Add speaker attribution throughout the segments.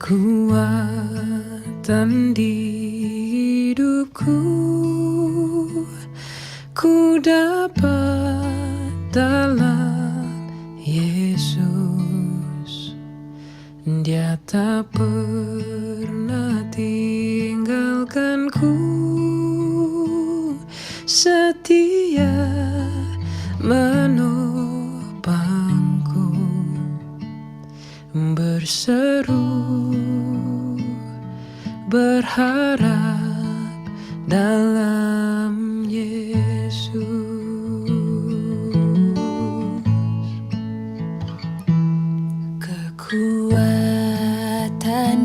Speaker 1: Kekuatan di hidupku ku dapat dalam Yesus. Dia tak pernah tinggalkanku, setia menopangku, berseru berharap dalam Yesus.
Speaker 2: Kekuatan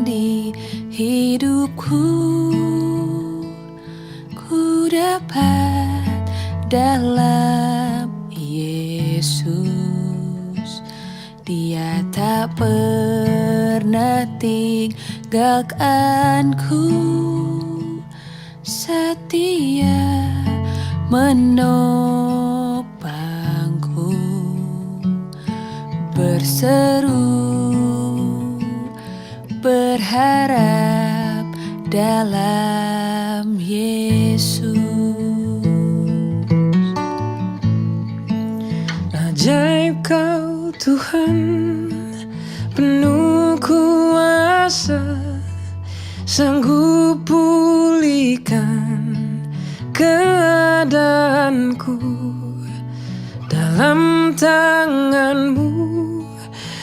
Speaker 2: di hidupku ku dapat dalam Yesus. Dia tak pernah tinggalkanku, setia menopangku, berseru berharap dalam Yesus.
Speaker 1: Ajaib Kau Tuhan, penuh kuasa, sanggup pulihkan keadaanku. Dalam tangan-Mu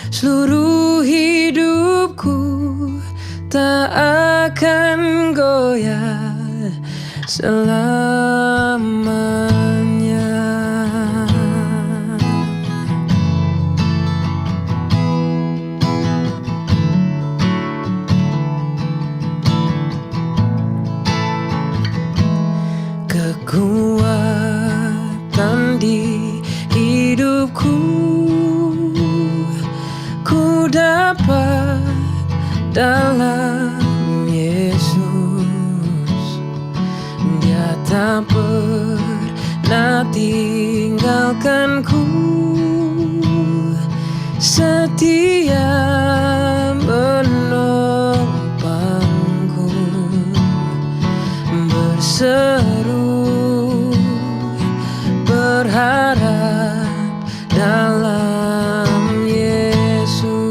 Speaker 1: seluruh hidupku tak akan goyah selamanya. Kekuatan di hidupku ku dapat dalam Yesus. Dia tak pernah tinggalkanku, setia menopangku, berseru berharap dalam Yesus.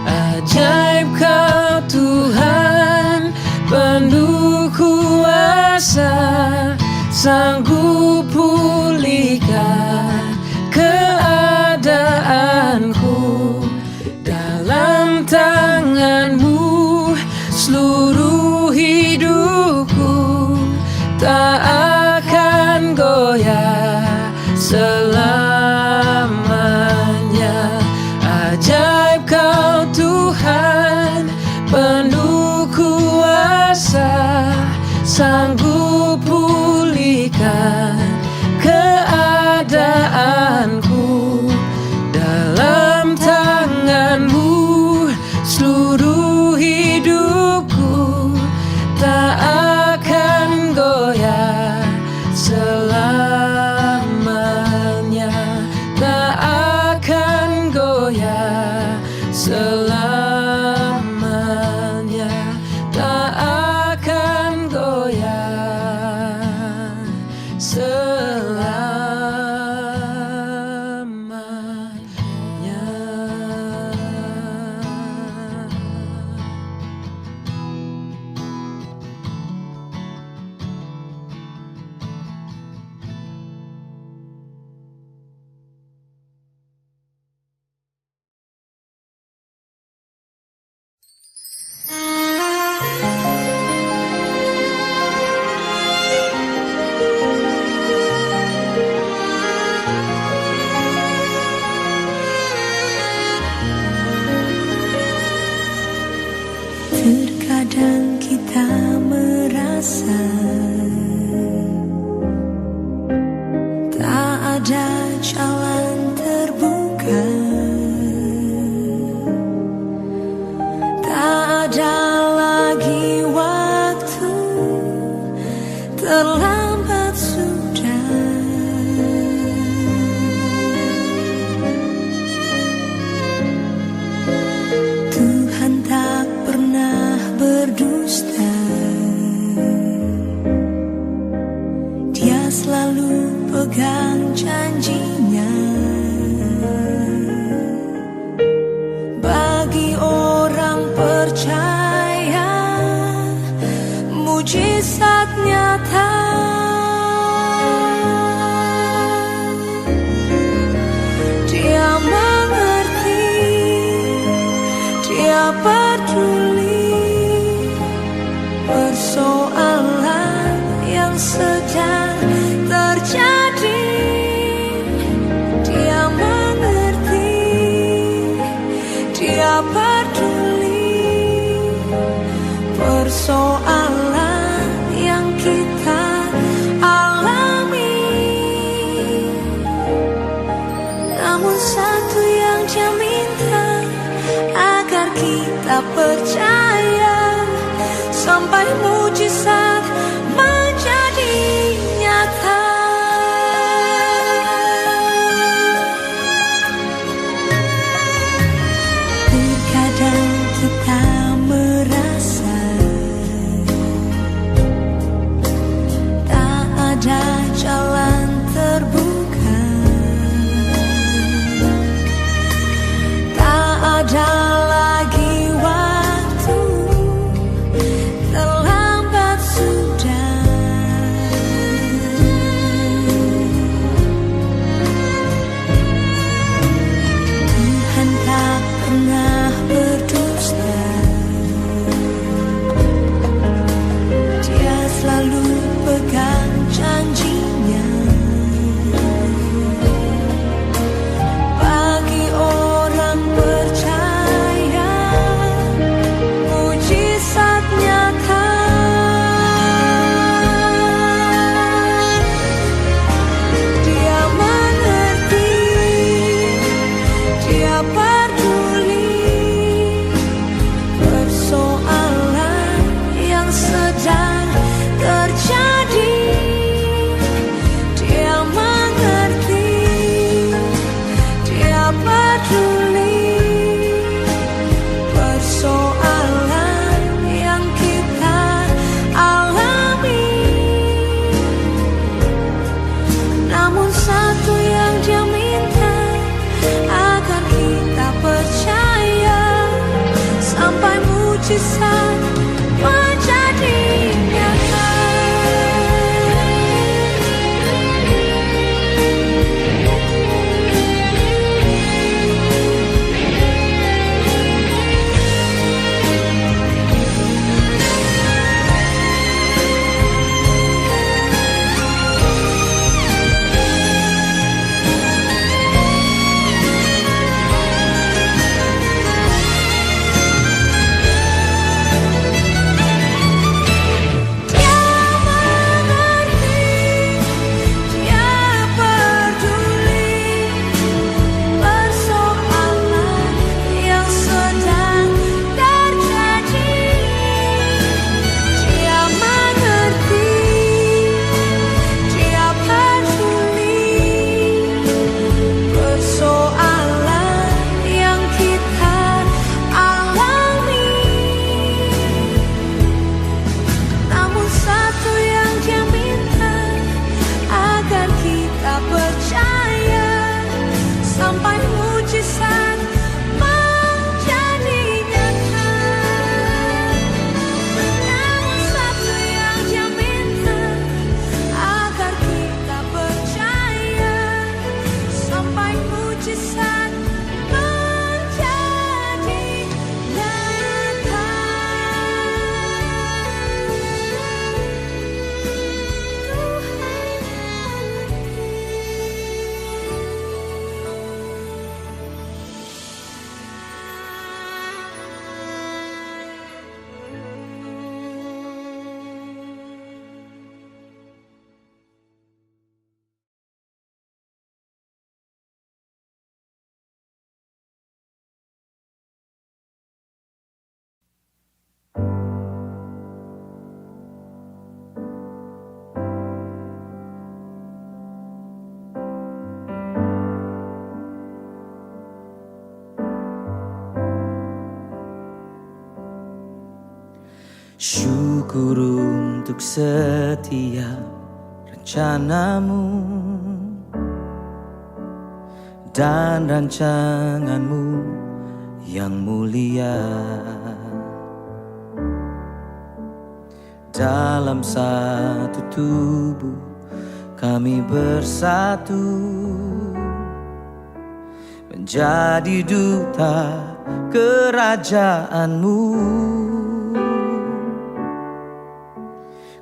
Speaker 1: Ajaib Kau Tuhan, penuh kuasa, sanggup pulihkan
Speaker 2: Namun satu yang Dia minta, agar kita percaya sampai mujizat menjadi nyata. Terkadang kita merasa tak ada jalan terbuka, tak ada lagi waktu, terlambat sudah. Tuhan tak pernah berdusta, Dia selalu pegang janjinya. Bagi orang percaya, mujizat nyata. Dia mengerti, Dia peduli persoalan yang sedang terjadi. Dia mengerti, Dia peduli persoalan yang kita alami. Namun satu yang Dia minta, agar kita percaya sampai mujizat menjadi nyata. Sampai mujizat menjadi nyata. Namun satu yang Dia minta, agar kita percaya sampai mujizat menjadi nyata.
Speaker 1: Syukur untuk setiap rencanamu dan rancanganmu yang mulia. Dalam satu tubuh kami bersatu, menjadi duta kerajaan-Mu.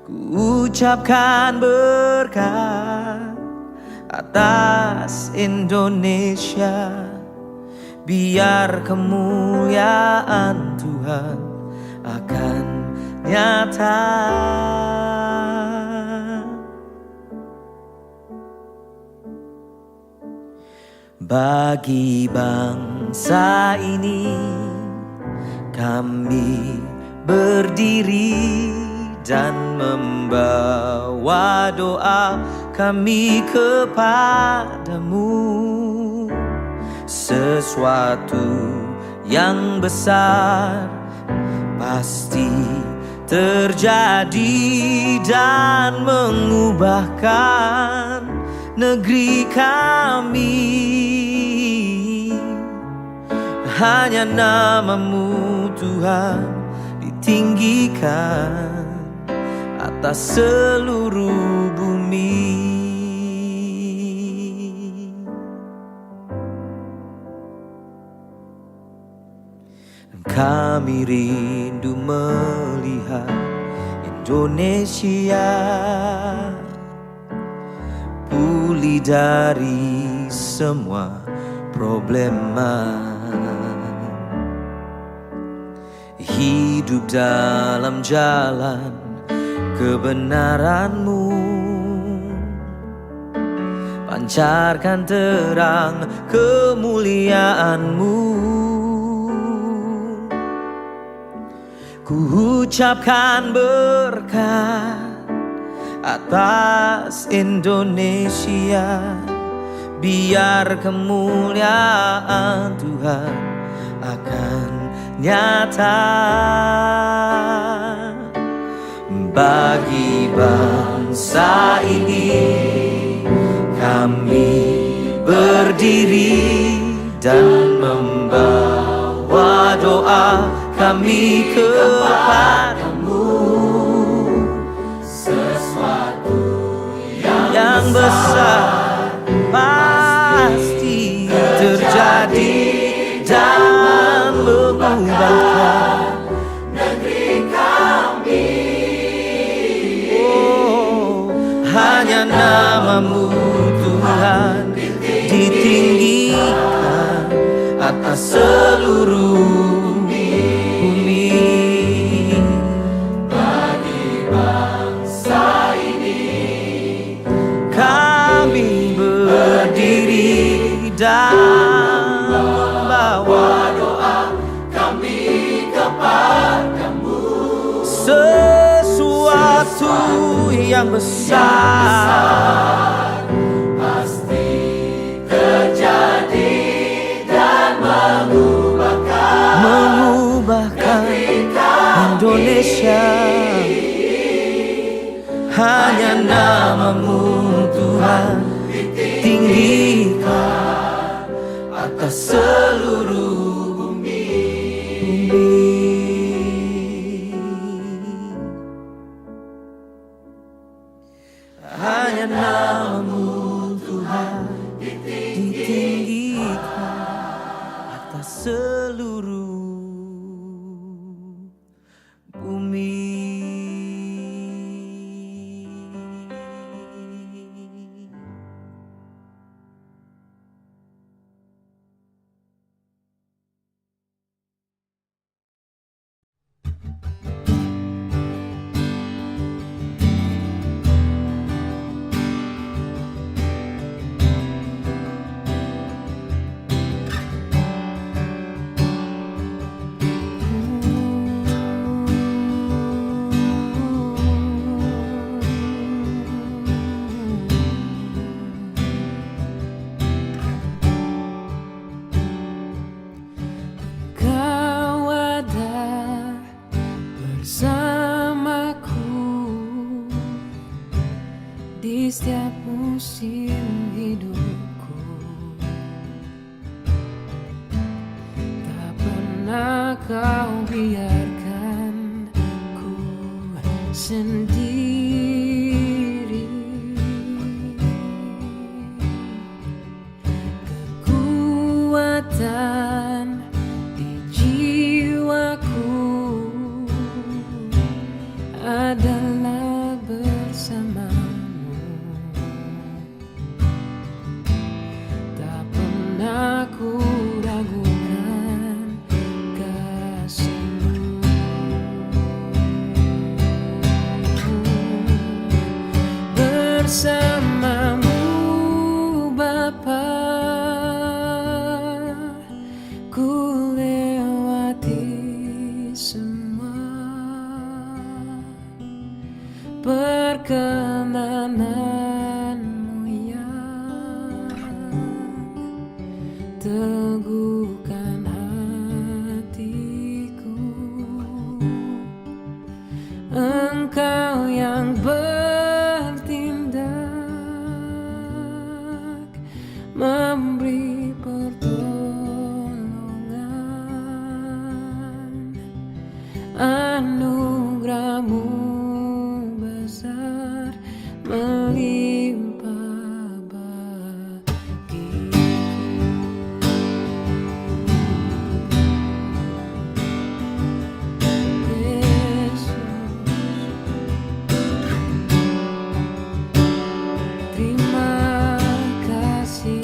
Speaker 1: Ku ucapkan berkat atas Indonesia, biar kemuliaan Tuhan akan nyata. Bagi bangsa ini kami berdiri dan membawa doa kami kepadamu. Sesuatu yang besar pasti terjadi dan mengubahkan negeri kami. Hanya namamu Tuhan ditinggikan atas seluruh bumi. Kami rindu melihat Indonesia pulih dari semua problema, hidup dalam jalan kebenaran-Mu, pancarkan terang kemuliaan-Mu. Ku ucapkan berkat atas Indonesia, biar kemuliaan Tuhan akan nyata. Bagi bangsa ini kami berdiri dan membawa doa kami kepadamu. Sesuatu yang besar pasti terjadi dan mengubahkan negeri kami. Oh, hanya namamu Tuhan ditinggikan atas seluruh dan membawa doa kami kepadamu. Sesuatu yang besar pasti terjadi dan mengubahkan Indonesia. Hanya namamu Tuhan ditinggikan atas seluruh bumi. Hanya namamu Tuhan ditinggikan atas seluruh bumi. Di setiap musim hidupku, tak pernah kau biarkan ku sendiri. Kekuatan di jiwaku adalah bersama. Aku ragukan kasih-Mu. Bersamamu Bapa, ku lewati semua perkenananmu yang teguhkan hatiku. Engkau yang bertindak memberi pertolongan, anugerahmu besar melimpah bagiku. Yesus, terima kasih.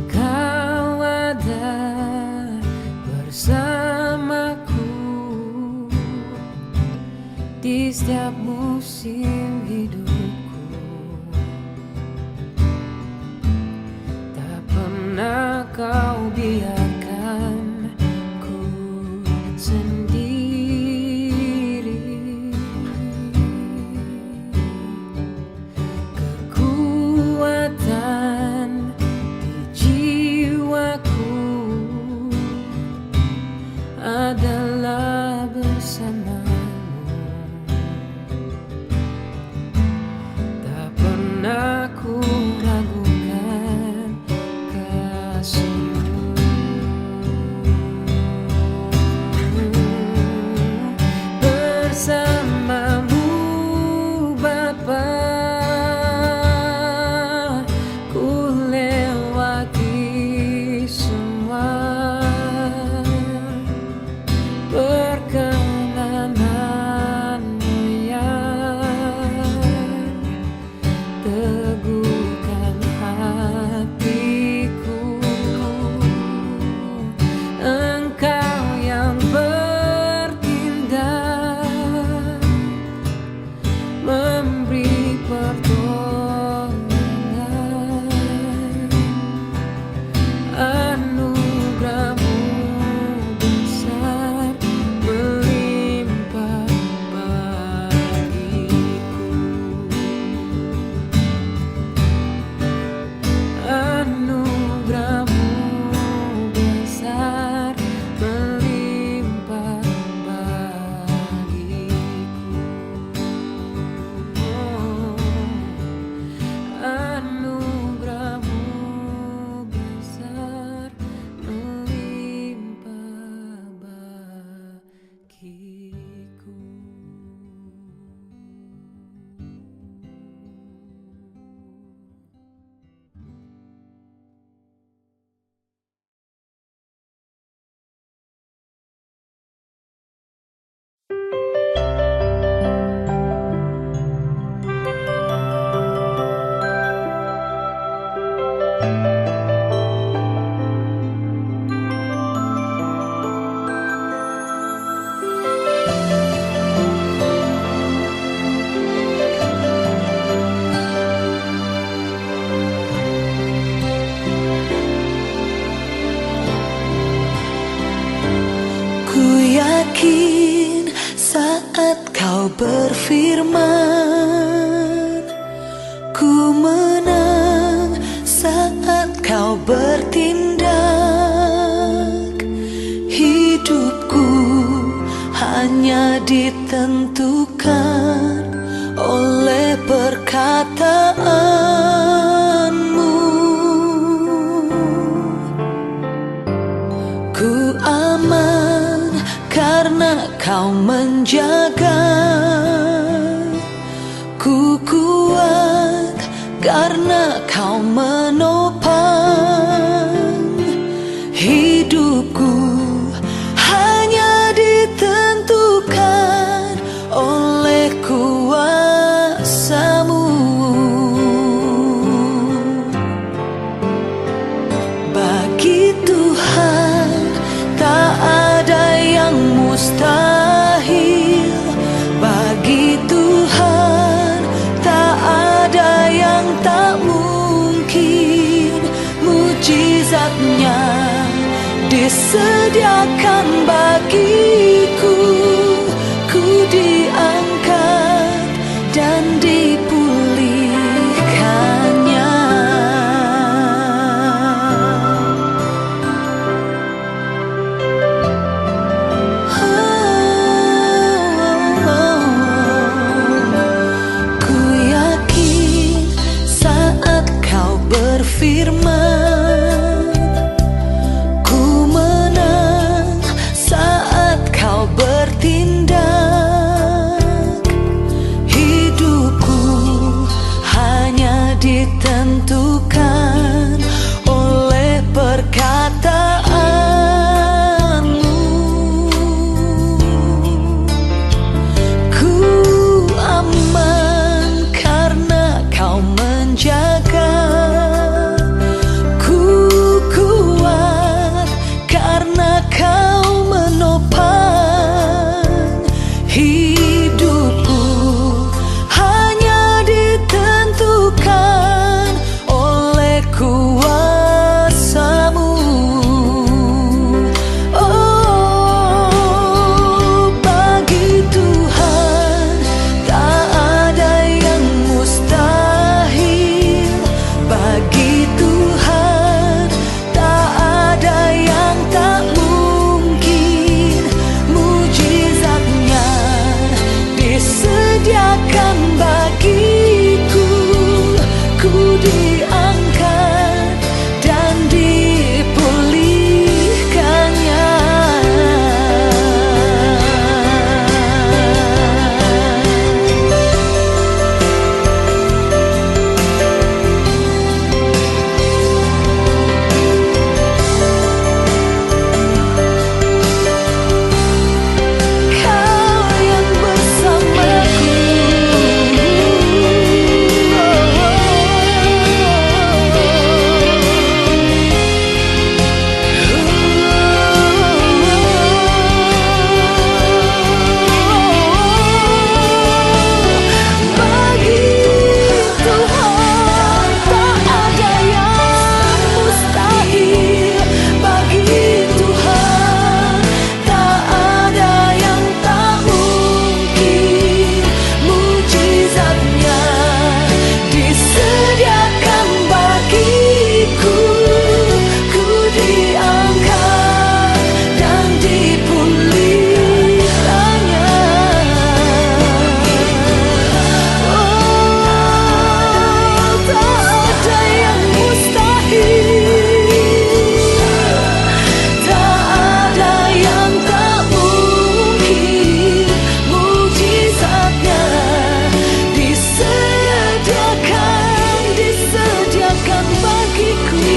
Speaker 1: Kau ada bersamaku di setiap musim hidupku. Tak pernah kau biarkan ku sendiri. Kekuatan jiwaku adalah bersamamu. Tak pernah ku ragukan kasih-Mu. Bersamamu Bapa, ku lewati semua perkenananmu yang teguhkan hatiku. Engkau yang bertindak memberi pertolongan, anugerahmu besar melimpah bagiku. Anugerahmu besar melimpah bagiku. Anugerahmu besar melimpah bagiku.
Speaker 2: Ku yakin saat kau berfirman, ku menang saat kau bertindak. Hidupku hanya ditentukan oleh perkataanmu. Ku aman karena kau menjaga. Ku kuat karena kau menopang. Hidupku hanya ditentukan oleh kuasa-Mu. Bagi Tuhan tak ada yang mustahil. disediakan bagiku. Ku diangkat dan dipulihkannya. Ku yakin saat kau berfirman, ku menang saat kau bertindak. Hidupku hanya ditentukan oleh perkataanmu. Ku aman karena kau menjaga. Ku kuat karena kau menopang. Hidupku hanya ditentukan oleh kuasa-Mu. Oh, bagi Tuhan tak ada yang mustahil. Bagi Tuhan tak ada yang tak mungkin. Mujizatnya disediakan bagiku. Ku diangkat dan dipulihkannya. Kau yang bersamaku. Bagi Tuhan tak ada yang mustahil. Bagi Tuhan tak ada yang tak mungkin. Mujizatnya disediakan bagiku. Ku diangkat dan dipulihkannya. Oh, tak ada yang mustahil. Tak ada yang tak mungkin. Mujizatnya disediakan bagiku.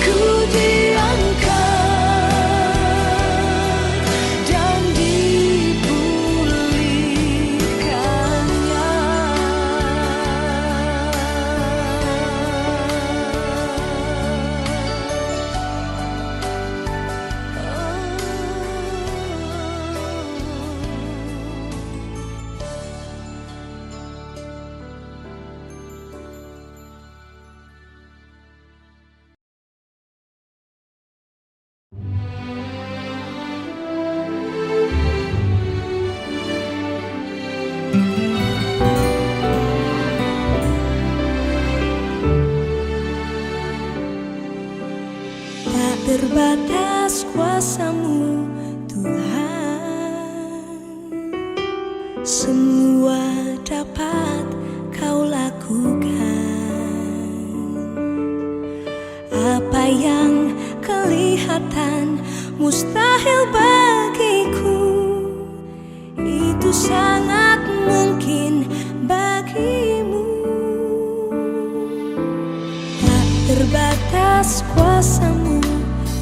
Speaker 2: Ku diangkat dan dipulihkannya.
Speaker 3: Tak terbatas kuasa-Mu, Tuhan. Semua dapat Kau lakukan. Apa yang kelihatan mustahil bagiku, itu sangat mungkin bagimu. Tak terbatas kuasa-Mu,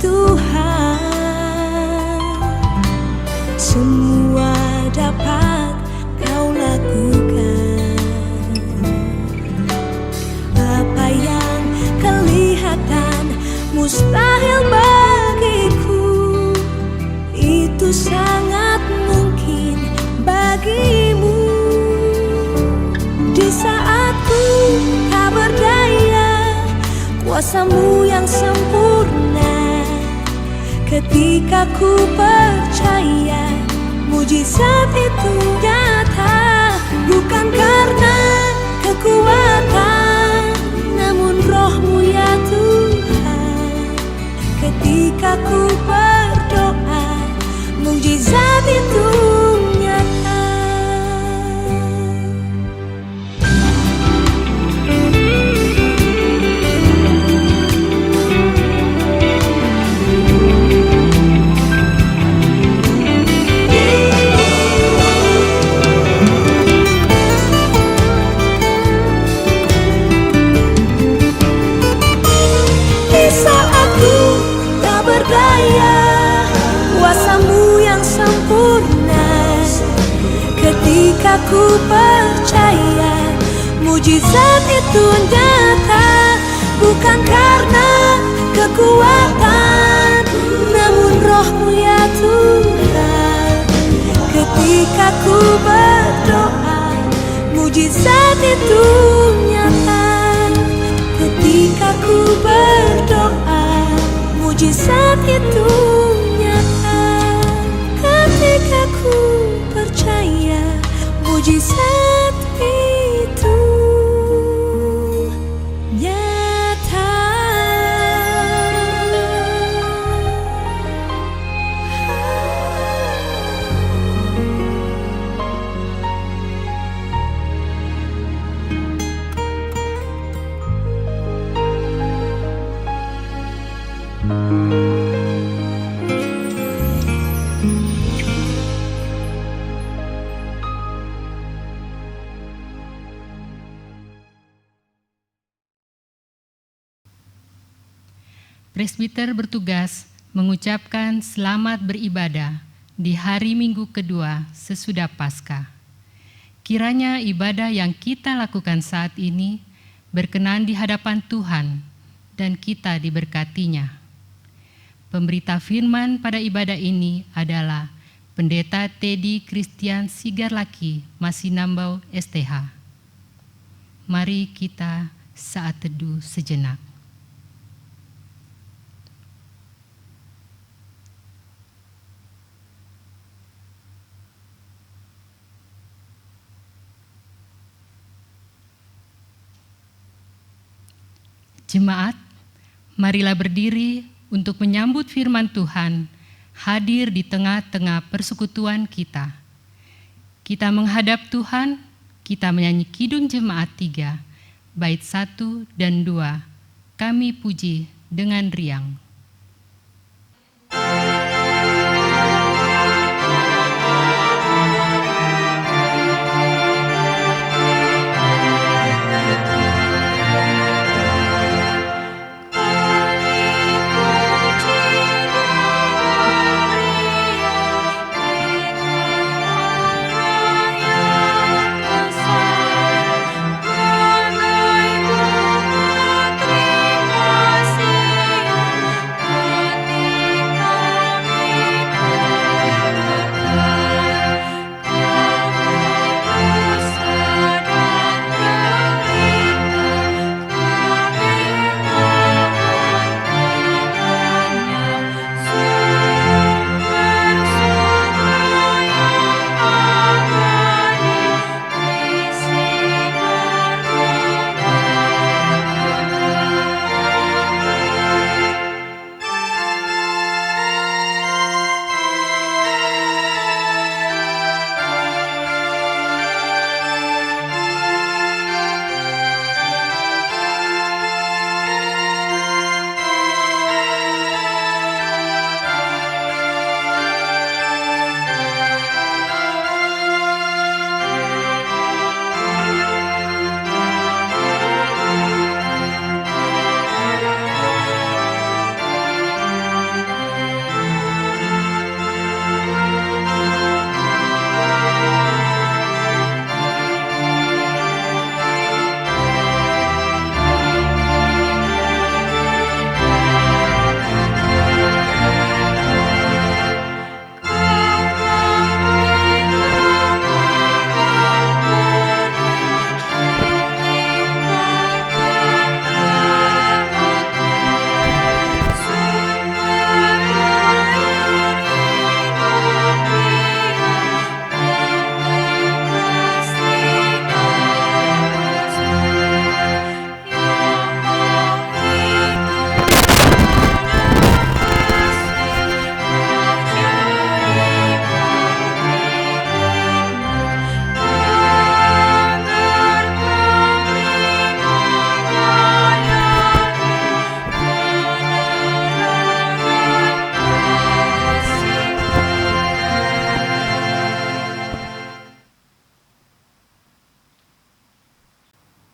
Speaker 3: Tuhan. Semua dapat Kau lakukan. Apa yang kelihatan mustahil bagiku, itu sangat mungkin bagimu. Di saat ku tak kuasamu yang sempurna. Ketika ku percaya mujizat itu nyata, bukan karena kekuatan, namun roh-Mu ya Tuhan. Ketika ku berdoa, mujizat itu nyata. Di saat ku tak berdaya, kuasamu yang sempurna. Ketika ku percaya mujizat itu nyata, bukan karena kekuatan, namun roh-Mu ya Tuhan. Ketika ku berdoa, mujizat itu nyata. Ketika ku berdoa, mujizat itu nyata. Ketika ku percaya, mujizat itu nyata.
Speaker 4: Presbiter bertugas mengucapkan selamat beribadah di hari Minggu kedua sesudah Paskah. Kiranya ibadah yang kita lakukan saat ini berkenan di hadapan Tuhan dan kita diberkatinya. Pemberita firman pada ibadah ini adalah Pendeta Teddy Christian Sigarlaki Masinambau STH. Mari kita saat teduh sejenak. Jemaat, marilah berdiri untuk menyambut firman Tuhan hadir di tengah-tengah persekutuan kita. Kita menghadap Tuhan, kita menyanyi Kidung Jemaat 3, bait 1 dan 2, kami puji dengan riang.
Speaker 3: Terima kasih.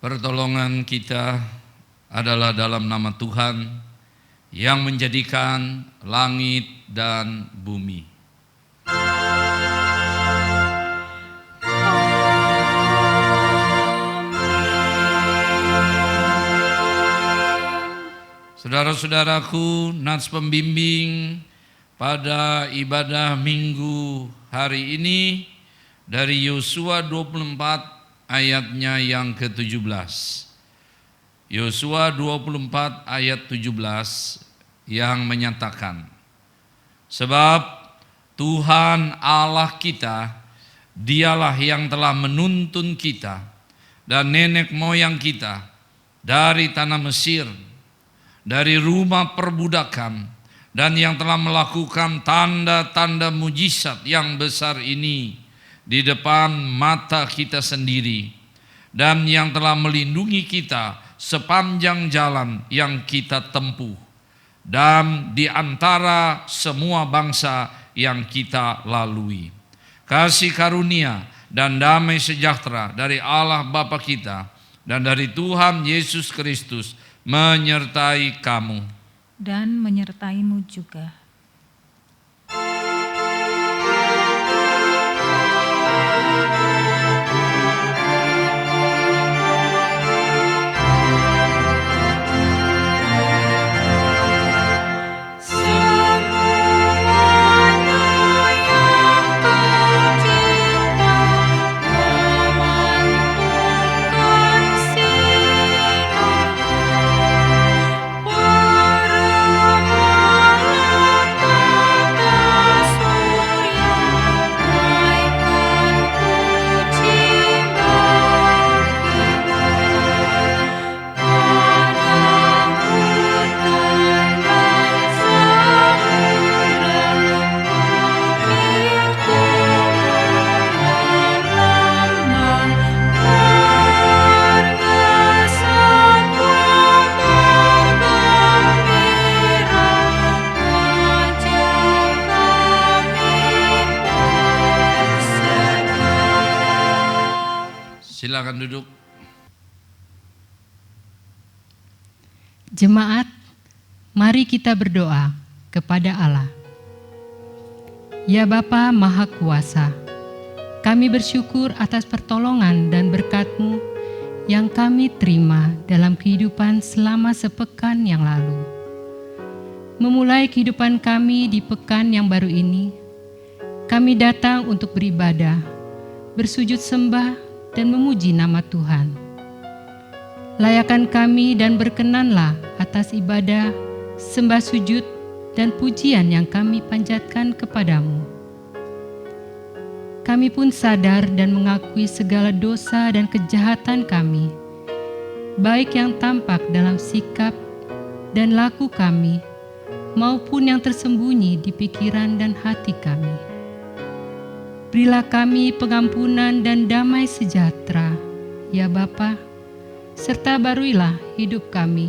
Speaker 5: Pertolongan kita adalah dalam nama Tuhan yang menjadikan langit dan bumi. Saudara-saudaraku, nats pembimbing pada ibadah Minggu hari ini dari Yosua 24 ayatnya yang ke-17. Yosua 24 ayat 17 yang menyatakan, sebab Tuhan Allah kita, dialah yang telah menuntun kita dan nenek moyang kita dari tanah Mesir, dari rumah perbudakan, dan yang telah melakukan tanda-tanda mujizat yang besar ini di depan mata kita sendiri, dan yang telah melindungi kita sepanjang jalan yang kita tempuh, dan di antara semua bangsa yang kita lalui. Kasih karunia dan damai sejahtera dari Allah Bapa kita dan dari Tuhan Yesus Kristus menyertai kamu.
Speaker 6: Dan menyertaimu juga.
Speaker 5: Silakan duduk.
Speaker 4: Jemaat, mari kita berdoa kepada Allah. Ya Bapa Maha Kuasa, kami bersyukur atas pertolongan dan berkat-Mu yang kami terima dalam kehidupan selama sepekan yang lalu. Memulai kehidupan kami di pekan yang baru ini, kami datang untuk beribadah, bersujud sembah, dan memuji nama Tuhan. Layakan kami dan berkenanlah atas ibadah, sembah sujud, dan pujian yang kami panjatkan kepadamu. Kami pun sadar dan mengakui segala dosa dan kejahatan kami, baik yang tampak dalam sikap dan laku kami, maupun yang tersembunyi di pikiran dan hati kami. Berilah kami pengampunan dan damai sejahtera, ya Bapa, serta baruilah hidup kami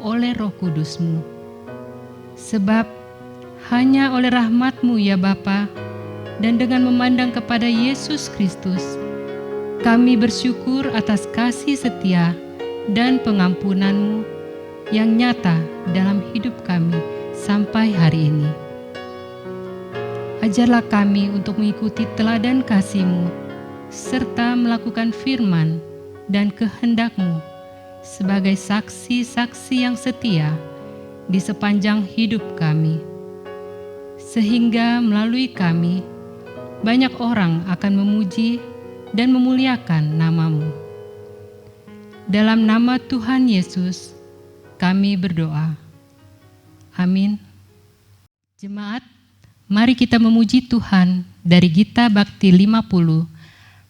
Speaker 4: oleh Roh Kudus-Mu. Sebab hanya oleh rahmat-Mu, ya Bapa, dan dengan memandang kepada Yesus Kristus, kami bersyukur atas kasih setia dan pengampunan-Mu yang nyata dalam hidup kami sampai hari ini. Ajarlah kami untuk mengikuti teladan kasih-Mu, serta melakukan firman dan kehendak-Mu sebagai saksi-saksi yang setia di sepanjang hidup kami. Sehingga melalui kami, banyak orang akan memuji dan memuliakan nama-Mu. Dalam nama Tuhan Yesus, kami berdoa. Amin. Jemaat, mari kita memuji Tuhan dari Gita Bakti 50,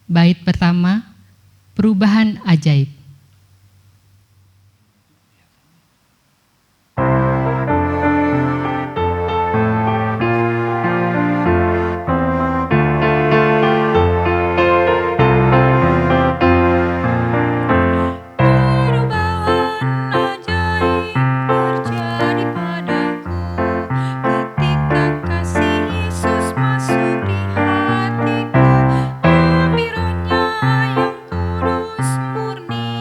Speaker 4: bait pertama, perubahan ajaib.
Speaker 6: Murni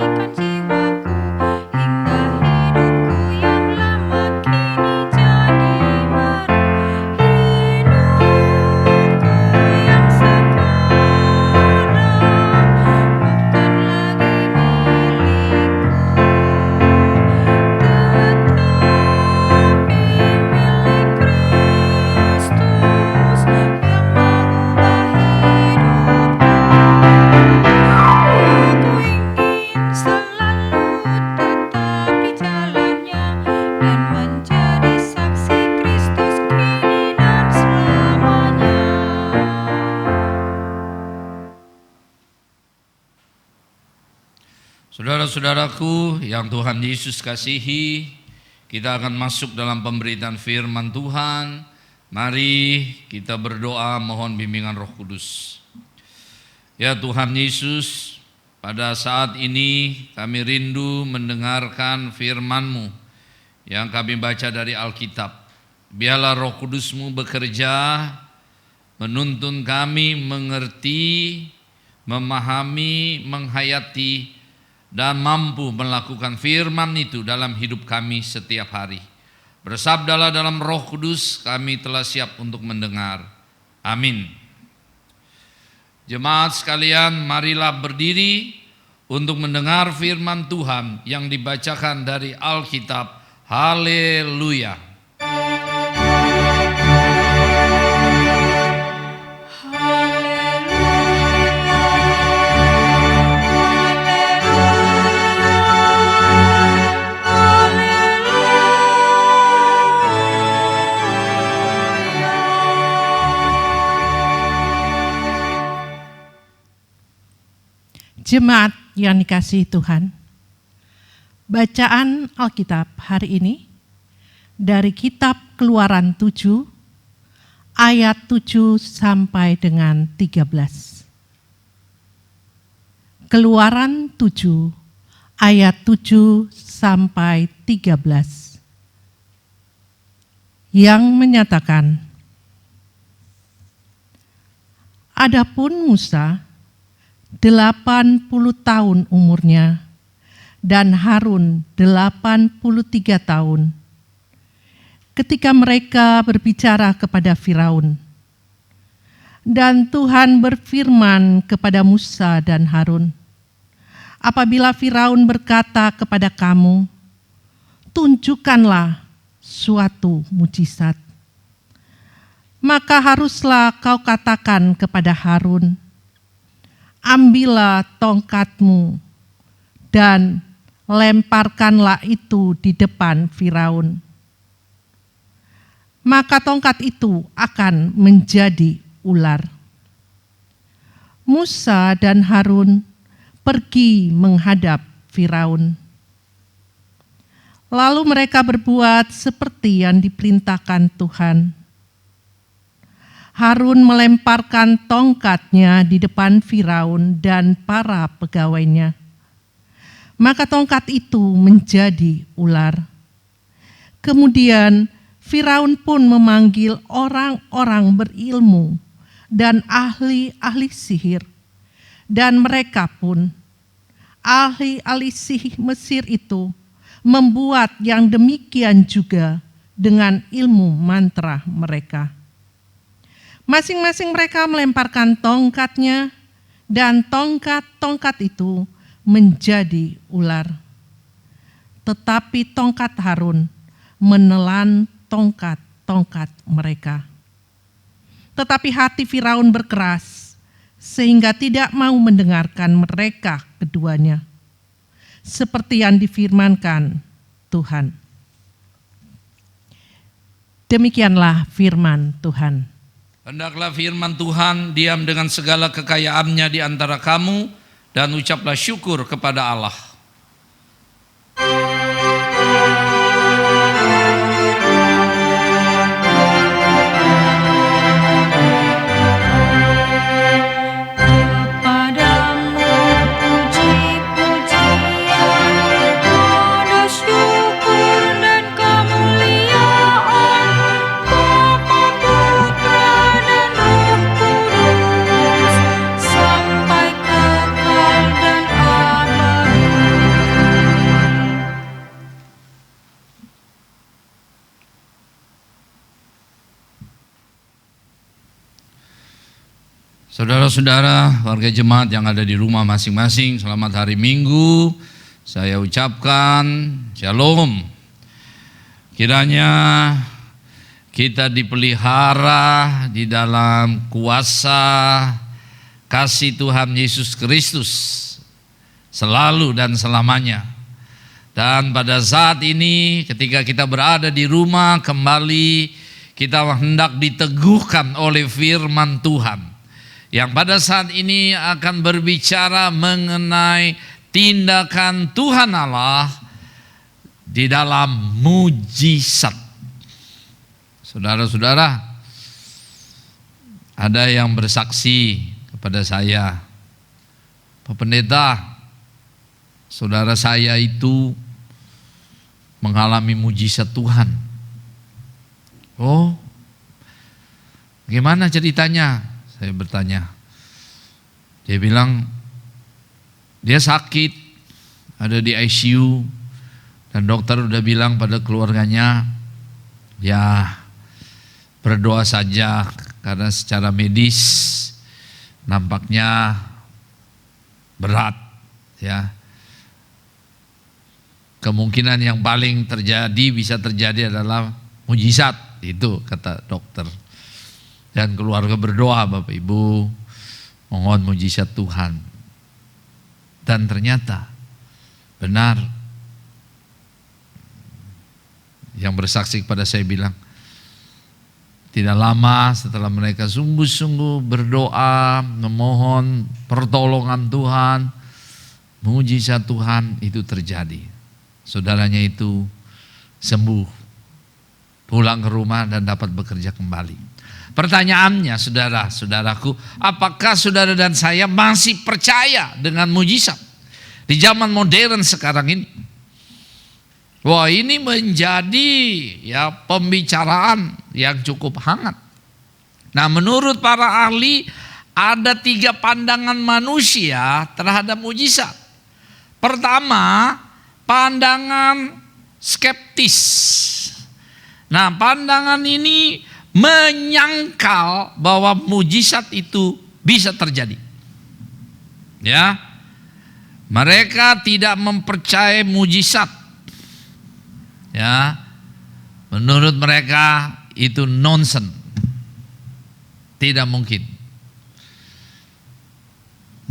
Speaker 5: Saudara-saudaraku yang Tuhan Yesus kasihi, kita akan masuk dalam pemberitaan firman Tuhan. Mari kita berdoa mohon bimbingan Roh Kudus. Ya Tuhan Yesus, pada saat ini kami rindu mendengarkan firman-Mu yang kami baca dari Alkitab. Biarlah Roh Kudus-Mu bekerja, menuntun kami mengerti, memahami, menghayati, dan mampu melakukan firman itu dalam hidup kami setiap hari. Bersabdalah dalam Roh Kudus, kami telah siap untuk mendengar. Amin. Jemaat sekalian, marilah berdiri untuk mendengar firman Tuhan yang dibacakan dari Alkitab. Haleluya.
Speaker 7: Jemaat yang dikasihi Tuhan, bacaan Alkitab hari ini dari kitab Keluaran 7 ayat 7 sampai dengan 13. Keluaran 7 ayat 7 sampai 13 yang menyatakan, adapun Musa 80 tahun umurnya, dan Harun 83 tahun. Ketika mereka berbicara kepada Firaun, dan Tuhan berfirman kepada Musa dan Harun, apabila Firaun berkata kepada kamu, tunjukkanlah suatu mujizat, maka haruslah kau katakan kepada Harun, ambillah tongkatmu dan lemparkanlah itu di depan Firaun. Maka tongkat itu akan menjadi ular. Musa dan Harun pergi menghadap Firaun. Lalu mereka berbuat seperti yang diperintahkan Tuhan. Harun melemparkan tongkatnya di depan Firaun dan para pegawainya. Maka tongkat itu menjadi ular. Kemudian Firaun pun memanggil orang-orang berilmu dan ahli-ahli sihir. Dan mereka pun, ahli-ahli sihir Mesir itu, membuat yang demikian juga dengan ilmu mantra mereka. Masing-masing mereka melemparkan tongkatnya, dan tongkat-tongkat itu menjadi ular. Tetapi tongkat Harun menelan tongkat-tongkat mereka. Tetapi hati Firaun berkeras, sehingga tidak mau mendengarkan mereka keduanya, seperti yang difirmankan Tuhan. Demikianlah firman Tuhan.
Speaker 5: Hendaklah firman Tuhan diam dengan segala kekayaannya di antara kamu, dan ucaplah syukur kepada Allah. Saudara-saudara, warga jemaat yang ada di rumah masing-masing, selamat hari Minggu. Saya ucapkan Shalom. Kiranya kita dipelihara di dalam kuasa kasih Tuhan Yesus Kristus selalu dan selamanya. Dan pada saat ini ketika kita berada di rumah kembali, kita hendak diteguhkan oleh firman Tuhan yang pada saat ini akan berbicara mengenai tindakan Tuhan Allah di dalam mujizat. Saudara-saudara, ada yang bersaksi kepada saya, Pak Pendeta, saudara saya itu mengalami mujizat Tuhan. Oh, gimana ceritanya? Saya bertanya. Dia bilang, dia sakit, ada di ICU, dan dokter udah bilang pada keluarganya, ya berdoa saja, karena secara medis nampaknya berat, ya. Kemungkinan yang paling bisa terjadi adalah mujizat, itu kata dokter. Dan keluarga berdoa, Bapak Ibu, mohon mujizat Tuhan. Dan ternyata benar. Yang bersaksi kepada saya bilang, tidak lama setelah mereka sungguh-sungguh berdoa, memohon pertolongan Tuhan, mujizat Tuhan itu terjadi. Saudaranya itu sembuh, pulang ke rumah dan dapat bekerja kembali. Pertanyaannya, saudara-saudaraku, apakah saudara dan saya masih percaya dengan mujizat di zaman modern sekarang ini? Wah, ini menjadi pembicaraan yang cukup hangat. Nah, menurut para ahli ada 3 pandangan manusia terhadap mujizat. Pertama, pandangan skeptis. Nah, pandangan ini menyangkal bahwa mujizat itu bisa terjadi. Ya. Mereka tidak mempercayai mujizat. Ya. Menurut mereka itu nonsen. Tidak mungkin.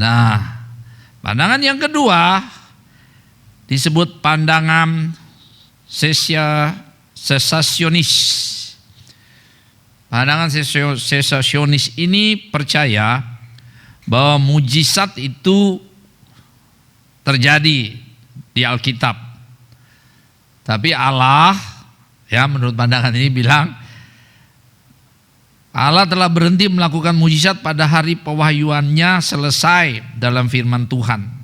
Speaker 5: Nah, pandangan yang kedua disebut pandangan sesasionis. Pandangan sesasionis ini percaya bahwa mujizat itu terjadi di Alkitab. Tapi Allah, menurut pandangan ini bilang, Allah telah berhenti melakukan mujizat pada hari pewahyuannya selesai dalam firman Tuhan.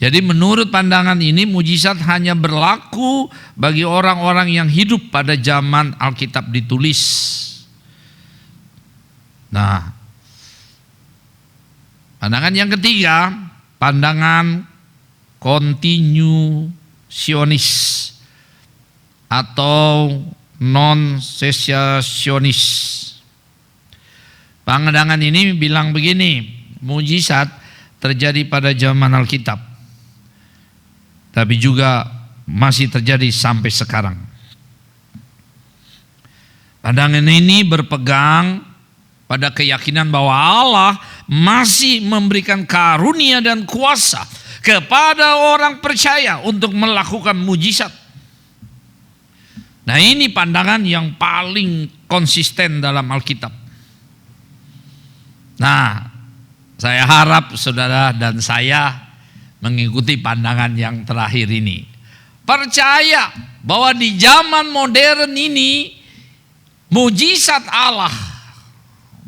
Speaker 5: Jadi menurut pandangan ini mujizat hanya berlaku bagi orang-orang yang hidup pada zaman Alkitab ditulis. Nah, pandangan yang ketiga, pandangan kontinuasionis atau non-sesasionis. Pandangan ini bilang begini, mujizat terjadi pada zaman Alkitab, tapi juga masih terjadi sampai sekarang. Pandangan ini berpegang pada keyakinan bahwa Allah masih memberikan karunia dan kuasa kepada orang percaya untuk melakukan mujizat. Nah, ini pandangan yang paling konsisten dalam Alkitab. Nah, saya harap saudara dan saya mengikuti pandangan yang terakhir ini. Percaya bahwa di zaman modern ini mujizat Allah,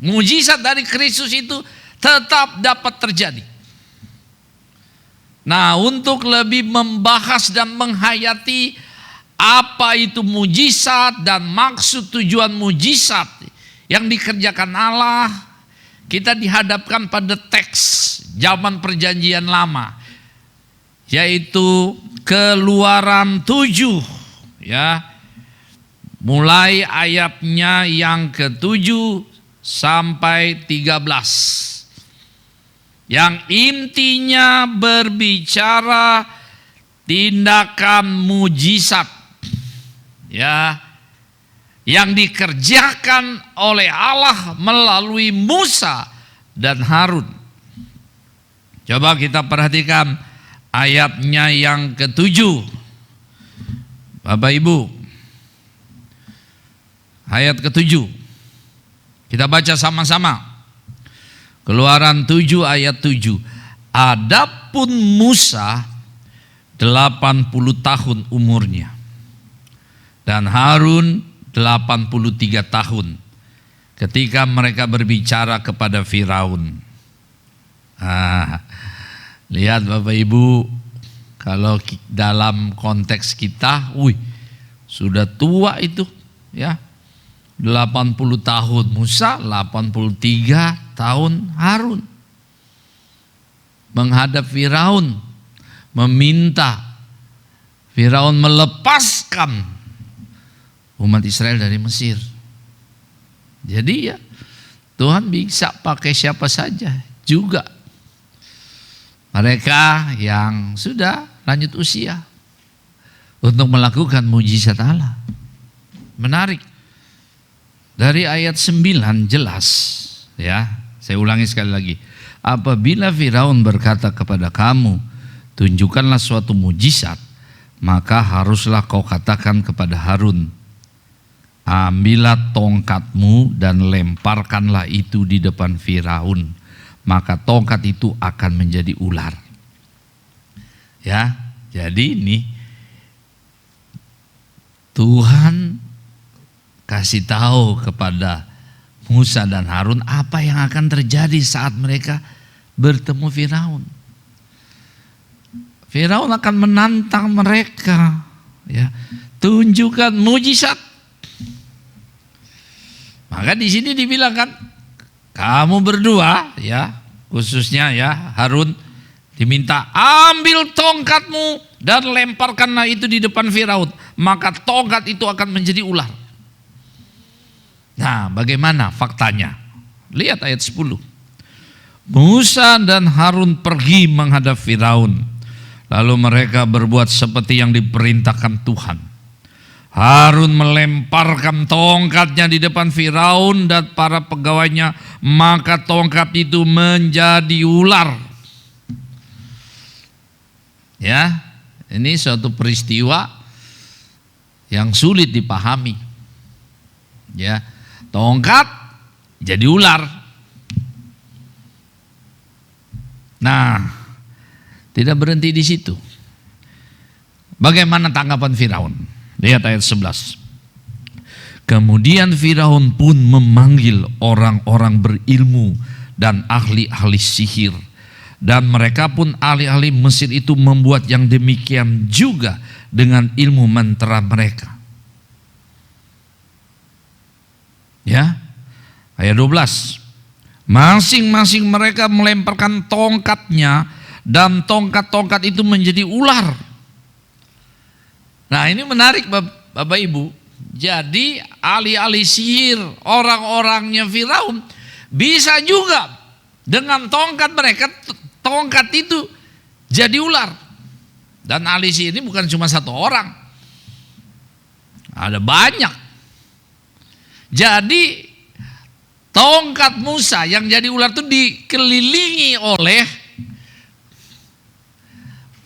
Speaker 5: mujizat dari Kristus itu tetap dapat terjadi. Nah, untuk lebih membahas dan menghayati apa itu mujizat dan maksud tujuan mujizat yang dikerjakan Allah, kita dihadapkan pada teks zaman Perjanjian Lama, yaitu Keluaran 7, mulai ayatnya yang ke-7 sampai 13, yang intinya berbicara tindakan mujizat, yang dikerjakan oleh Allah melalui Musa dan Harun. Coba kita perhatikan ayatnya yang ke-7. Bapak Ibu, ayat ke-7. Kita baca sama-sama. Keluaran 7 ayat 7. Adapun Adapun Musa 80 tahun umurnya dan Harun 83 tahun ketika mereka berbicara kepada Firaun. Lihat Bapak Ibu, kalau dalam konteks kita, sudah tua itu ya. 80 tahun Musa, 83 tahun Harun. Menghadap Firaun, meminta Firaun melepaskan umat Israel dari Mesir. Jadi ya, Tuhan bisa pakai siapa saja juga. Mereka yang sudah lanjut usia untuk melakukan mujizat Allah. Menarik. Dari ayat 9 jelas ya. Saya ulangi sekali lagi. Apabila Firaun berkata kepada kamu, tunjukkanlah suatu mujizat, maka haruslah kau katakan kepada Harun, ambillah tongkatmu dan lemparkanlah itu di depan Firaun, maka tongkat itu akan menjadi ular. Ya, jadi ini Tuhan kasih tahu kepada Musa dan Harun apa yang akan terjadi saat mereka bertemu Firaun. Firaun akan menantang mereka, ya, tunjukkan mujizat. Maka di sini dibilang kan, kamu berdua, ya, khususnya ya Harun diminta ambil tongkatmu dan lemparkanlah itu di depan Firaun, maka tongkat itu akan menjadi ular. Nah, bagaimana faktanya? Lihat ayat 10. Musa dan Harun pergi menghadap Firaun. Lalu mereka berbuat seperti yang diperintahkan Tuhan. Harun melemparkan tongkatnya di depan Firaun dan para pegawainya, maka tongkat itu menjadi ular. Ya, ini suatu peristiwa yang sulit dipahami. Ya, tongkat jadi ular. Nah, tidak berhenti di situ. Bagaimana tanggapan Firaun? Lihat ayat 11. Kemudian Firaun pun memanggil orang-orang berilmu dan ahli-ahli sihir. Dan mereka pun ahli-ahli Mesir itu membuat yang demikian juga dengan ilmu mantra mereka. Ya, ayat 12. Masing-masing mereka melemparkan tongkatnya dan tongkat-tongkat itu menjadi ular. Nah, ini menarik Bapak Ibu. Jadi ahli-ahli sihir, orang-orangnya Firaun bisa juga dengan tongkat mereka, tongkat itu jadi ular. Dan ahli sihir ini bukan cuma satu orang, ada banyak. Jadi tongkat Musa yang jadi ular itu dikelilingi oleh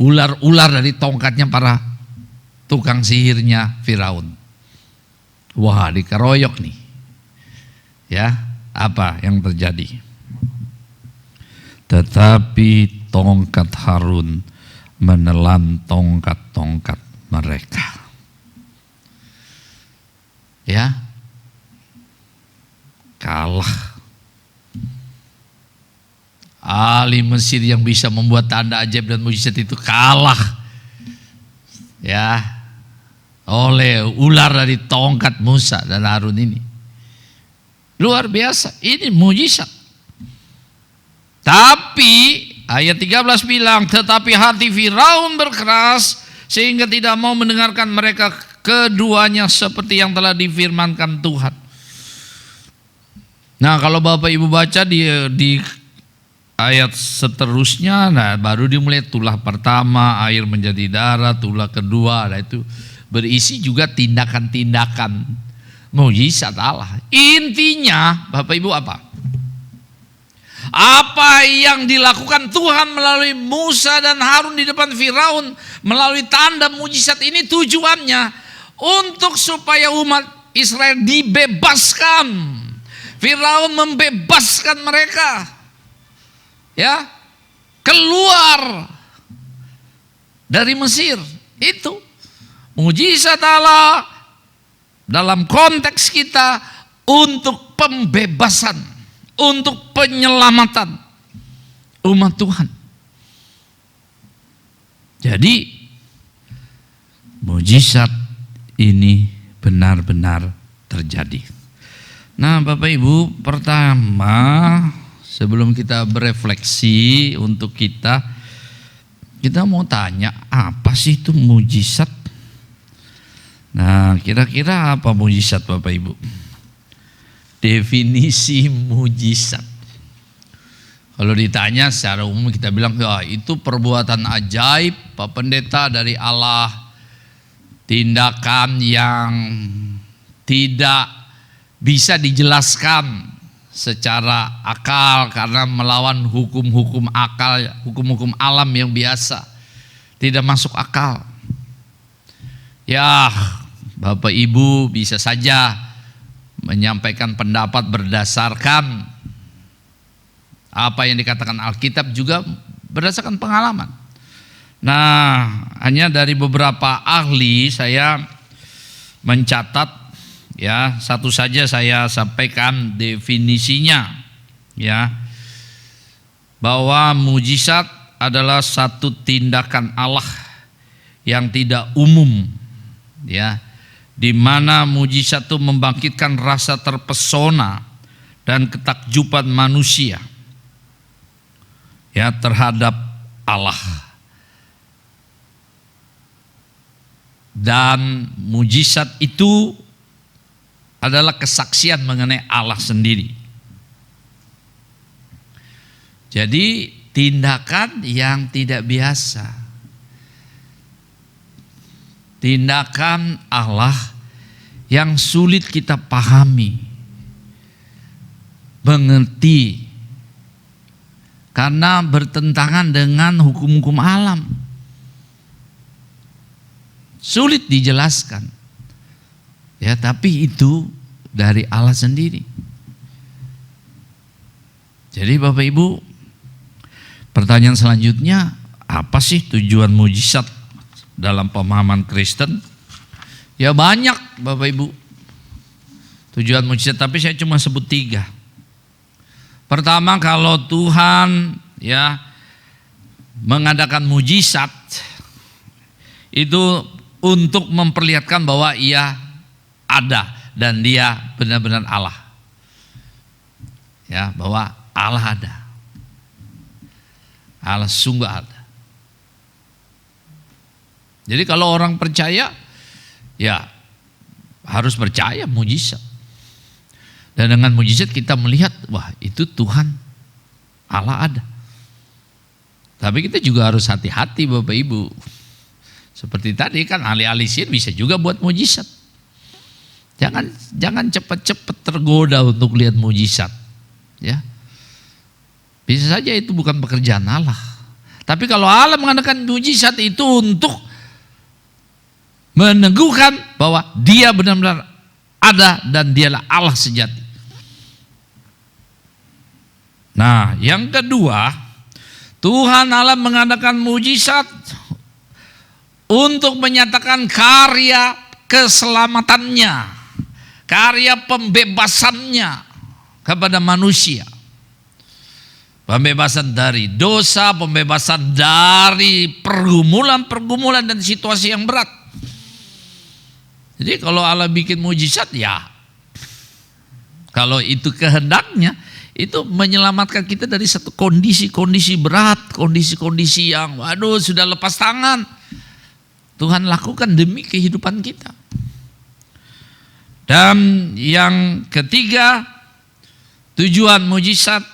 Speaker 5: ular-ular dari tongkatnya para tukang sihirnya Firaun. Wah, dikeroyok nih. Ya, apa yang terjadi? Tetapi tongkat Harun menelan tongkat-tongkat mereka. Ya, kalah. Ahli Mesir yang bisa membuat tanda ajaib dan mujizat itu kalah, ya, oleh ular dari tongkat Musa dan Harun ini. Luar biasa, ini mujizat. Tapi ayat 13 bilang, tetapi hati Firaun berkeras sehingga tidak mau mendengarkan mereka keduanya seperti yang telah difirmankan Tuhan. Nah, kalau Bapak Ibu baca di ayat seterusnya, nah baru dimulai tulah pertama, air menjadi darah, tulah kedua, nah itu berisi juga tindakan-tindakan mujizat Allah. Intinya Bapak Ibu apa? Apa yang dilakukan Tuhan melalui Musa dan Harun di depan Firaun melalui tanda mujizat ini tujuannya untuk supaya umat Israel dibebaskan. Firaun membebaskan mereka, ya, keluar dari Mesir. Itu mujizat Allah dalam konteks kita untuk pembebasan, untuk penyelamatan umat Tuhan. Jadi mujizat ini benar-benar terjadi. Nah, Bapak Ibu, pertama sebelum kita berefleksi untuk kita mau tanya, apa sih itu mujizat? Nah, kira-kira apa mujizat, Bapak Ibu? Definisi mujizat. Kalau ditanya secara umum kita bilang, ya itu perbuatan ajaib Pak Pendeta dari Allah, tindakan yang tidak bisa dijelaskan secara akal karena melawan hukum-hukum akal, hukum-hukum alam yang biasa, tidak masuk akal. Ya, Bapak Ibu bisa saja menyampaikan pendapat berdasarkan apa yang dikatakan Alkitab, juga berdasarkan pengalaman. Nah, hanya dari beberapa ahli saya mencatat, ya, satu saja saya sampaikan definisinya, ya, bahwa mujizat adalah satu tindakan Allah yang tidak umum, ya, di mana mujizat itu membangkitkan rasa terpesona dan ketakjuban manusia, ya, terhadap Allah. Dan mujizat itu adalah kesaksian mengenai Allah sendiri. Jadi tindakan yang tidak biasa, tindakan Allah yang sulit kita pahami, mengerti, karena bertentangan dengan hukum-hukum alam. Sulit dijelaskan. Ya, tapi itu dari Allah sendiri. Jadi Bapak Ibu, pertanyaan selanjutnya, apa sih tujuan mujizat dalam pemahaman Kristen? Ya banyak Bapak Ibu tujuan mujizat, tapi saya cuma sebut 3. Pertama, kalau Tuhan, ya, mengadakan mujizat itu untuk memperlihatkan bahwa Ia ada dan Dia benar-benar Allah. Ya, bahwa Allah ada. Allah sungguh ada. Jadi kalau orang percaya, ya harus percaya mujizat. Dan dengan mujizat kita melihat, wah itu Tuhan, Allah ada. Tapi kita juga harus hati-hati Bapak Ibu. Seperti tadi kan ahli-ahli sihir bisa juga buat mujizat. Jangan cepat-cepat tergoda untuk lihat mujizat. Ya. Bisa saja itu bukan pekerjaan Allah. Tapi kalau Allah mengadakan mujizat itu untuk meneguhkan bahwa Dia benar-benar ada dan Dialah Allah sejati. Nah, yang kedua, Tuhan Allah mengadakan mujizat untuk menyatakan karya keselamatannya, karya pembebasannya kepada manusia. Pembebasan dari dosa, pembebasan dari pergumulan-pergumulan dan situasi yang berat. Jadi kalau Allah bikin mujizat, ya kalau itu kehendaknya, itu menyelamatkan kita dari satu kondisi-kondisi berat, kondisi-kondisi yang waduh sudah lepas tangan. Tuhan lakukan demi kehidupan kita. Dan yang ketiga, tujuan mujizat,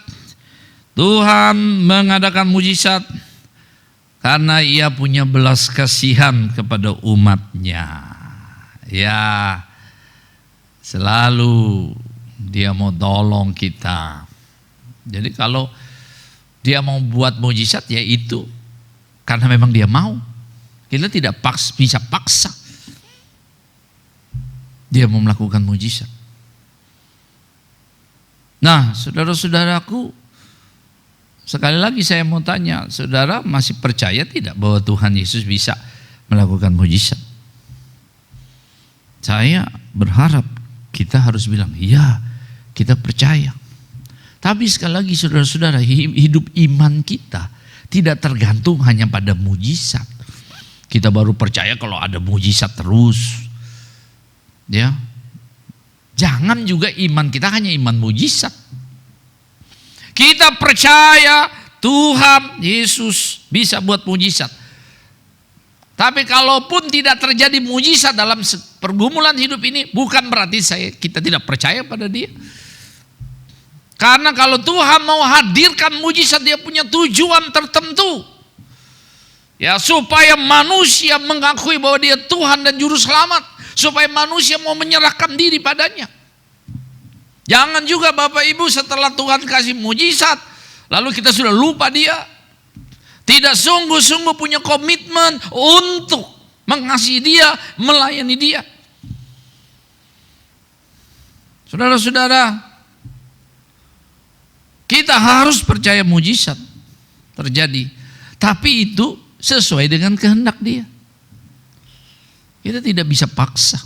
Speaker 5: Tuhan mengadakan mujizat karena Ia punya belas kasihan kepada umatnya. Ya, selalu Dia mau tolong kita. Jadi kalau Dia mau buat mujizat, ya itu karena memang Dia mau. Kita tidak bisa paksa Dia mau melakukan mujizat. Nah, saudara-saudaraku, Sekali lagi saya mau tanya, saudara masih percaya tidak bahwa Tuhan Yesus bisa melakukan mujizat? Saya berharap kita harus bilang, ya kita percaya. Tapi sekali lagi saudara-saudara, hidup iman kita tidak tergantung hanya pada mujizat. Kita baru percaya kalau ada mujizat terus. Ya. Jangan juga iman kita hanya iman mujizat. Kita percaya Tuhan Yesus bisa buat mujizat. Tapi kalaupun tidak terjadi mujizat dalam pergumulan hidup ini, bukan berarti kita tidak percaya pada Dia. Karena kalau Tuhan mau hadirkan mujizat, Dia punya tujuan tertentu. Ya, supaya manusia mengakui bahwa Dia Tuhan dan Juru Selamat. Supaya manusia mau menyerahkan diri padanya. Jangan juga Bapak Ibu setelah Tuhan kasih mujizat, lalu kita sudah lupa Dia. Tidak sungguh-sungguh punya komitmen untuk mengasihi Dia, melayani Dia. Saudara-saudara, kita harus percaya mujizat terjadi. Tapi itu sesuai dengan kehendak Dia. Kita tidak bisa paksa.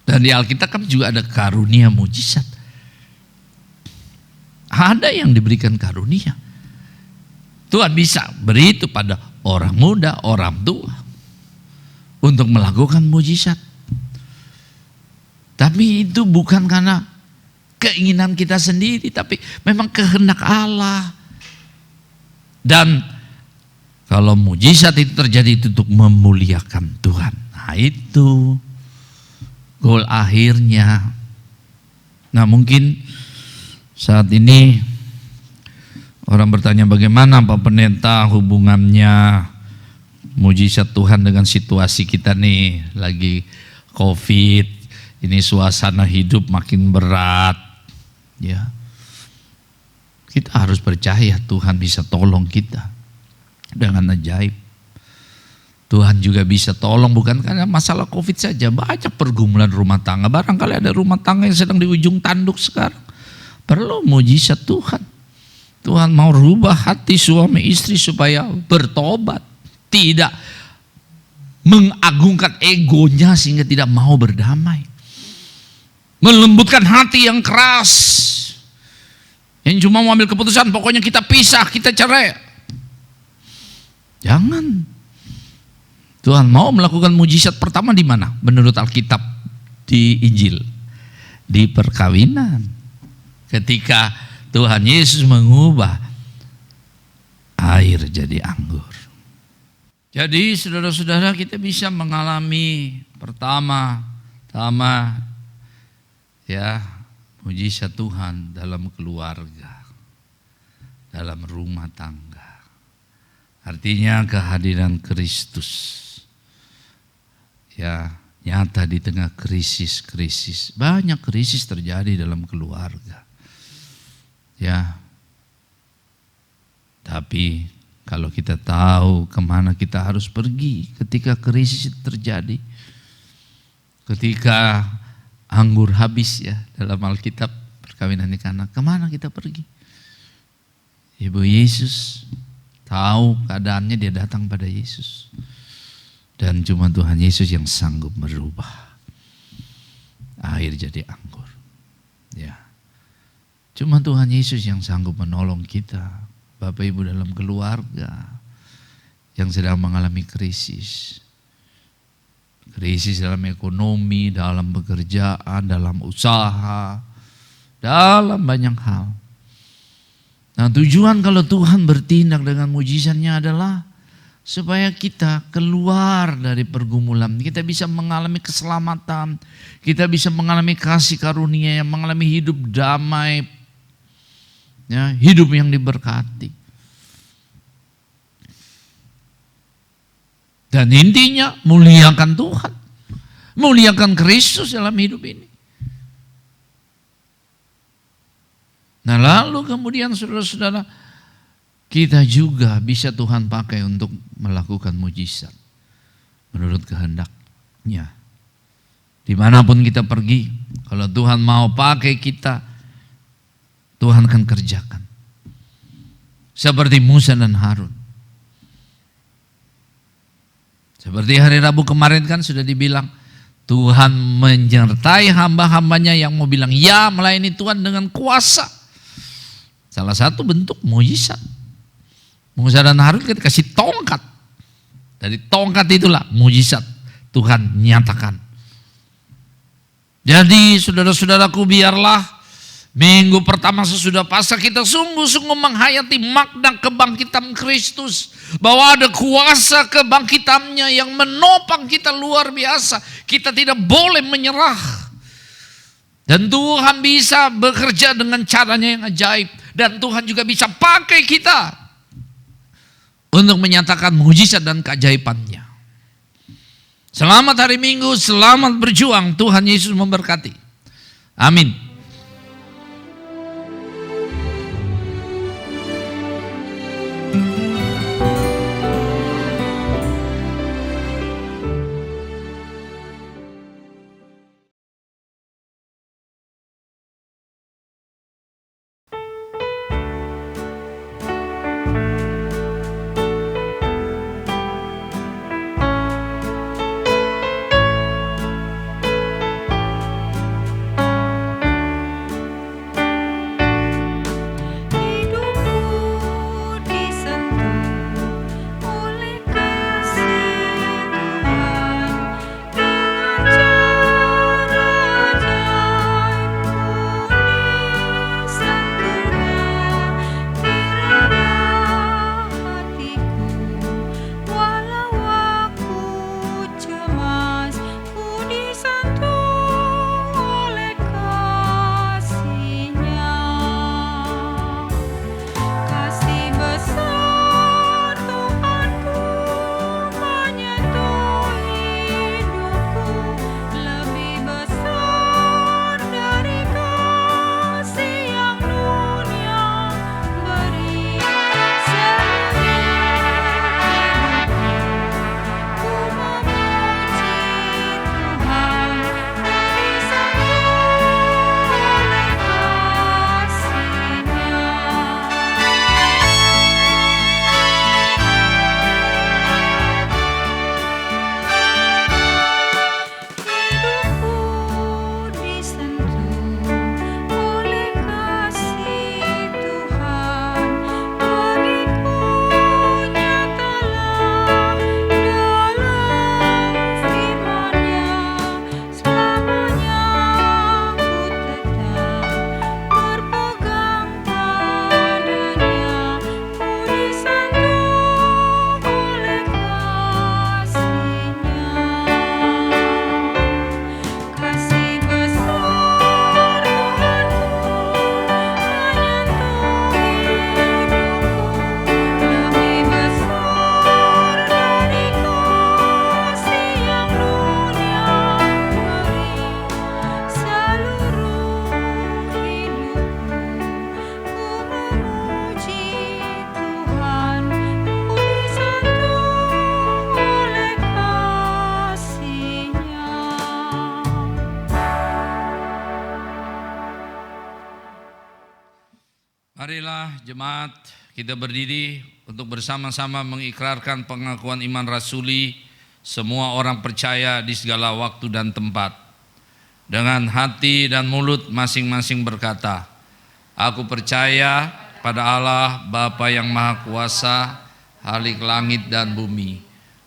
Speaker 5: Dan di Alkitab kan juga ada karunia mujizat. Ada yang diberikan karunia. Tuhan bisa beri itu pada orang muda, orang tua. Untuk melakukan mujizat. Tapi itu bukan karena keinginan kita sendiri. Tapi memang kehendak Allah. Dan kalau mujizat itu terjadi itu untuk memuliakan Tuhan. Nah itu goal akhirnya. Nah mungkin saat ini orang bertanya bagaimana Pak Pendeta hubungannya mujizat Tuhan dengan situasi kita nih lagi COVID, ini suasana hidup makin berat. Ya, kita harus percaya Tuhan bisa tolong kita dengan ajaib. Tuhan juga bisa tolong bukan karena masalah COVID saja, banyak pergumulan rumah tangga. Barangkali ada rumah tangga yang sedang di ujung tanduk sekarang. Perlu mujizat Tuhan. Tuhan mau rubah hati suami istri supaya bertobat. Tidak mengagungkan egonya sehingga tidak mau berdamai. Melembutkan hati yang keras. Yang cuma mau ambil keputusan, pokoknya kita pisah, kita cerai. Jangan. Tuhan mau melakukan mujizat pertama di mana? Menurut Alkitab di Injil. Di perkawinan. Ketika Tuhan Yesus mengubah air jadi anggur. Jadi saudara-saudara kita bisa mengalami pertama ya mujizat Tuhan dalam keluarga, dalam rumah tangga. Artinya kehadiran Kristus. Ya, nyata di tengah krisis-krisis. Banyak krisis terjadi dalam keluarga. Ya. Tapi kalau kita tahu kemana kita harus pergi ketika krisis itu terjadi. Ketika anggur habis ya dalam Alkitab perkawinan di Kana, kemana kita pergi? Ibu Yesus tahu keadaannya, dia datang pada Yesus. Dan cuma Tuhan Yesus yang sanggup merubah air jadi anggur. Ya. Cuma Tuhan Yesus yang sanggup menolong kita, Bapak Ibu dalam keluarga yang sedang mengalami krisis. Krisis dalam ekonomi, dalam pekerjaan, dalam usaha, dalam banyak hal. Nah tujuan kalau Tuhan bertindak dengan mujizatnya adalah supaya kita keluar dari pergumulan, kita bisa mengalami keselamatan, kita bisa mengalami kasih karunia, yang mengalami hidup damai, ya, hidup yang diberkati. Dan intinya muliakan Tuhan, muliakan Kristus dalam hidup ini. Nah lalu kemudian saudara-saudara, kita juga bisa Tuhan pakai untuk melakukan mujizat menurut kehendaknya. Dimanapun kita pergi, kalau Tuhan mau pakai kita, Tuhan akan kerjakan. Seperti Musa dan Harun. Seperti hari Rabu kemarin kan sudah dibilang, Tuhan menyertai hamba-hambanya yang mau bilang ya melayani Tuhan dengan kuasa. Salah satu bentuk mujizat. Musa dan Harun kita kasih tongkat. Dari tongkat itulah mujizat Tuhan nyatakan. Jadi saudara-saudaraku, biarlah minggu pertama sesudah Paskah kita sungguh-sungguh menghayati makna kebangkitan Kristus. Bahwa ada kuasa kebangkitannya yang menopang kita luar biasa. Kita tidak boleh menyerah. Dan Tuhan bisa bekerja dengan caranya yang ajaib. Dan Tuhan juga bisa pakai kita untuk menyatakan mujizat dan keajaibannya. Selamat hari Minggu, selamat berjuang. Tuhan Yesus memberkati. Amin. Marilah jemaat kita berdiri untuk bersama-sama mengikrarkan pengakuan iman rasuli semua orang percaya di segala waktu dan tempat. Dengan hati dan mulut masing-masing berkata, aku percaya pada Allah Bapa yang Maha Kuasa, Khalik langit dan bumi,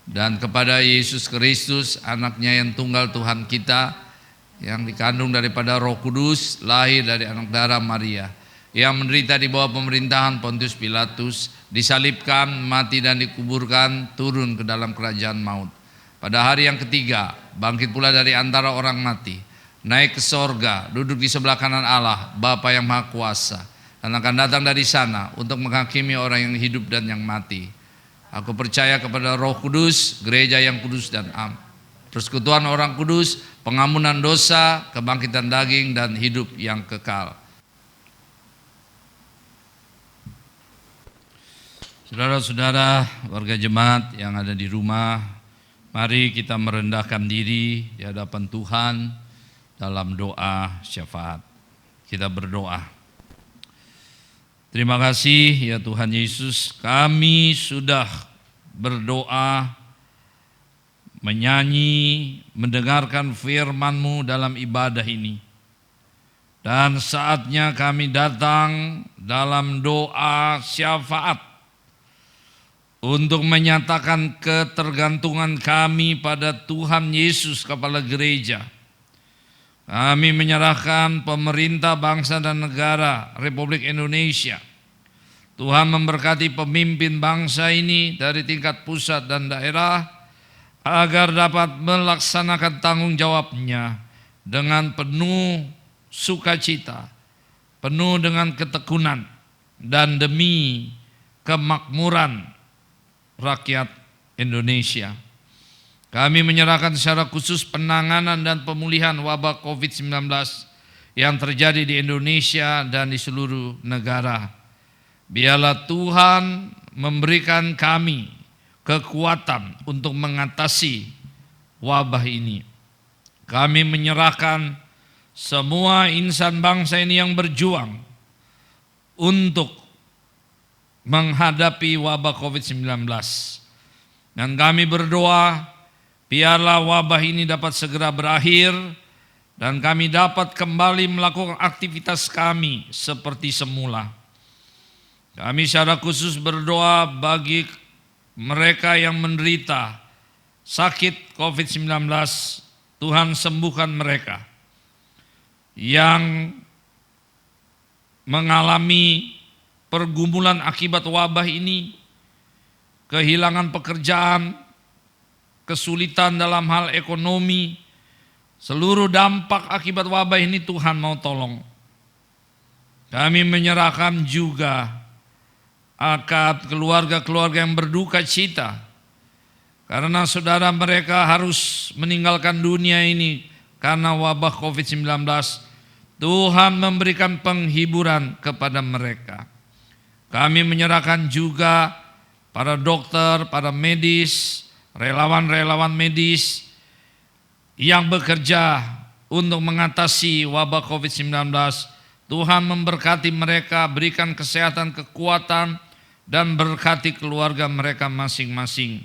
Speaker 5: dan kepada Yesus Kristus anaknya yang tunggal Tuhan kita, yang dikandung daripada Roh Kudus, lahir dari anak darah Maria, yang menderita di bawah pemerintahan Pontius Pilatus, disalibkan, mati dan dikuburkan, turun ke dalam kerajaan maut. Pada hari yang ketiga, bangkit pula dari antara orang mati, naik ke sorga, duduk di sebelah kanan Allah, Bapa yang Maha Kuasa, dan akan datang dari sana untuk menghakimi orang yang hidup dan yang mati. Aku percaya kepada Roh Kudus, gereja yang kudus dan am, persekutuan orang kudus, pengampunan dosa, kebangkitan daging dan hidup yang kekal. Saudara-saudara, warga jemaat yang ada di rumah, mari kita merendahkan diri di hadapan Tuhan dalam doa syafaat. Kita berdoa. Terima kasih ya Tuhan Yesus, kami sudah berdoa, menyanyi, mendengarkan firman-Mu dalam ibadah ini. Dan saatnya kami datang dalam doa syafaat untuk menyatakan ketergantungan kami pada Tuhan Yesus, Kepala Gereja. Kami menyerahkan pemerintah bangsa dan negara Republik Indonesia. Tuhan memberkati pemimpin bangsa ini dari tingkat pusat dan daerah agar dapat melaksanakan tanggung jawabnya dengan penuh sukacita, penuh dengan ketekunan, dan demi kemakmuran rakyat Indonesia. Kami menyerahkan secara khusus penanganan dan pemulihan wabah COVID-19 yang terjadi di Indonesia dan di seluruh negara. Biarlah Tuhan memberikan kami kekuatan untuk mengatasi wabah ini. Kami menyerahkan semua insan bangsa ini yang berjuang untuk menghadapi wabah COVID-19. Dan kami berdoa, biarlah wabah ini dapat segera berakhir dan kami dapat kembali melakukan aktivitas kami seperti semula. Kami secara khusus berdoa bagi mereka yang menderita sakit COVID-19, Tuhan sembuhkan mereka. Yang mengalami pergumulan akibat wabah ini, kehilangan pekerjaan, kesulitan dalam hal ekonomi, seluruh dampak akibat wabah ini Tuhan mau tolong. Kami menyerahkan juga akad keluarga-keluarga yang berduka cita karena saudara mereka harus meninggalkan dunia ini karena wabah COVID-19. Tuhan memberikan penghiburan kepada mereka. Kami menyerahkan juga para dokter, para medis, relawan-relawan medis yang bekerja untuk mengatasi wabah COVID-19. Tuhan memberkati mereka, berikan kesehatan, kekuatan, dan berkati keluarga mereka masing-masing.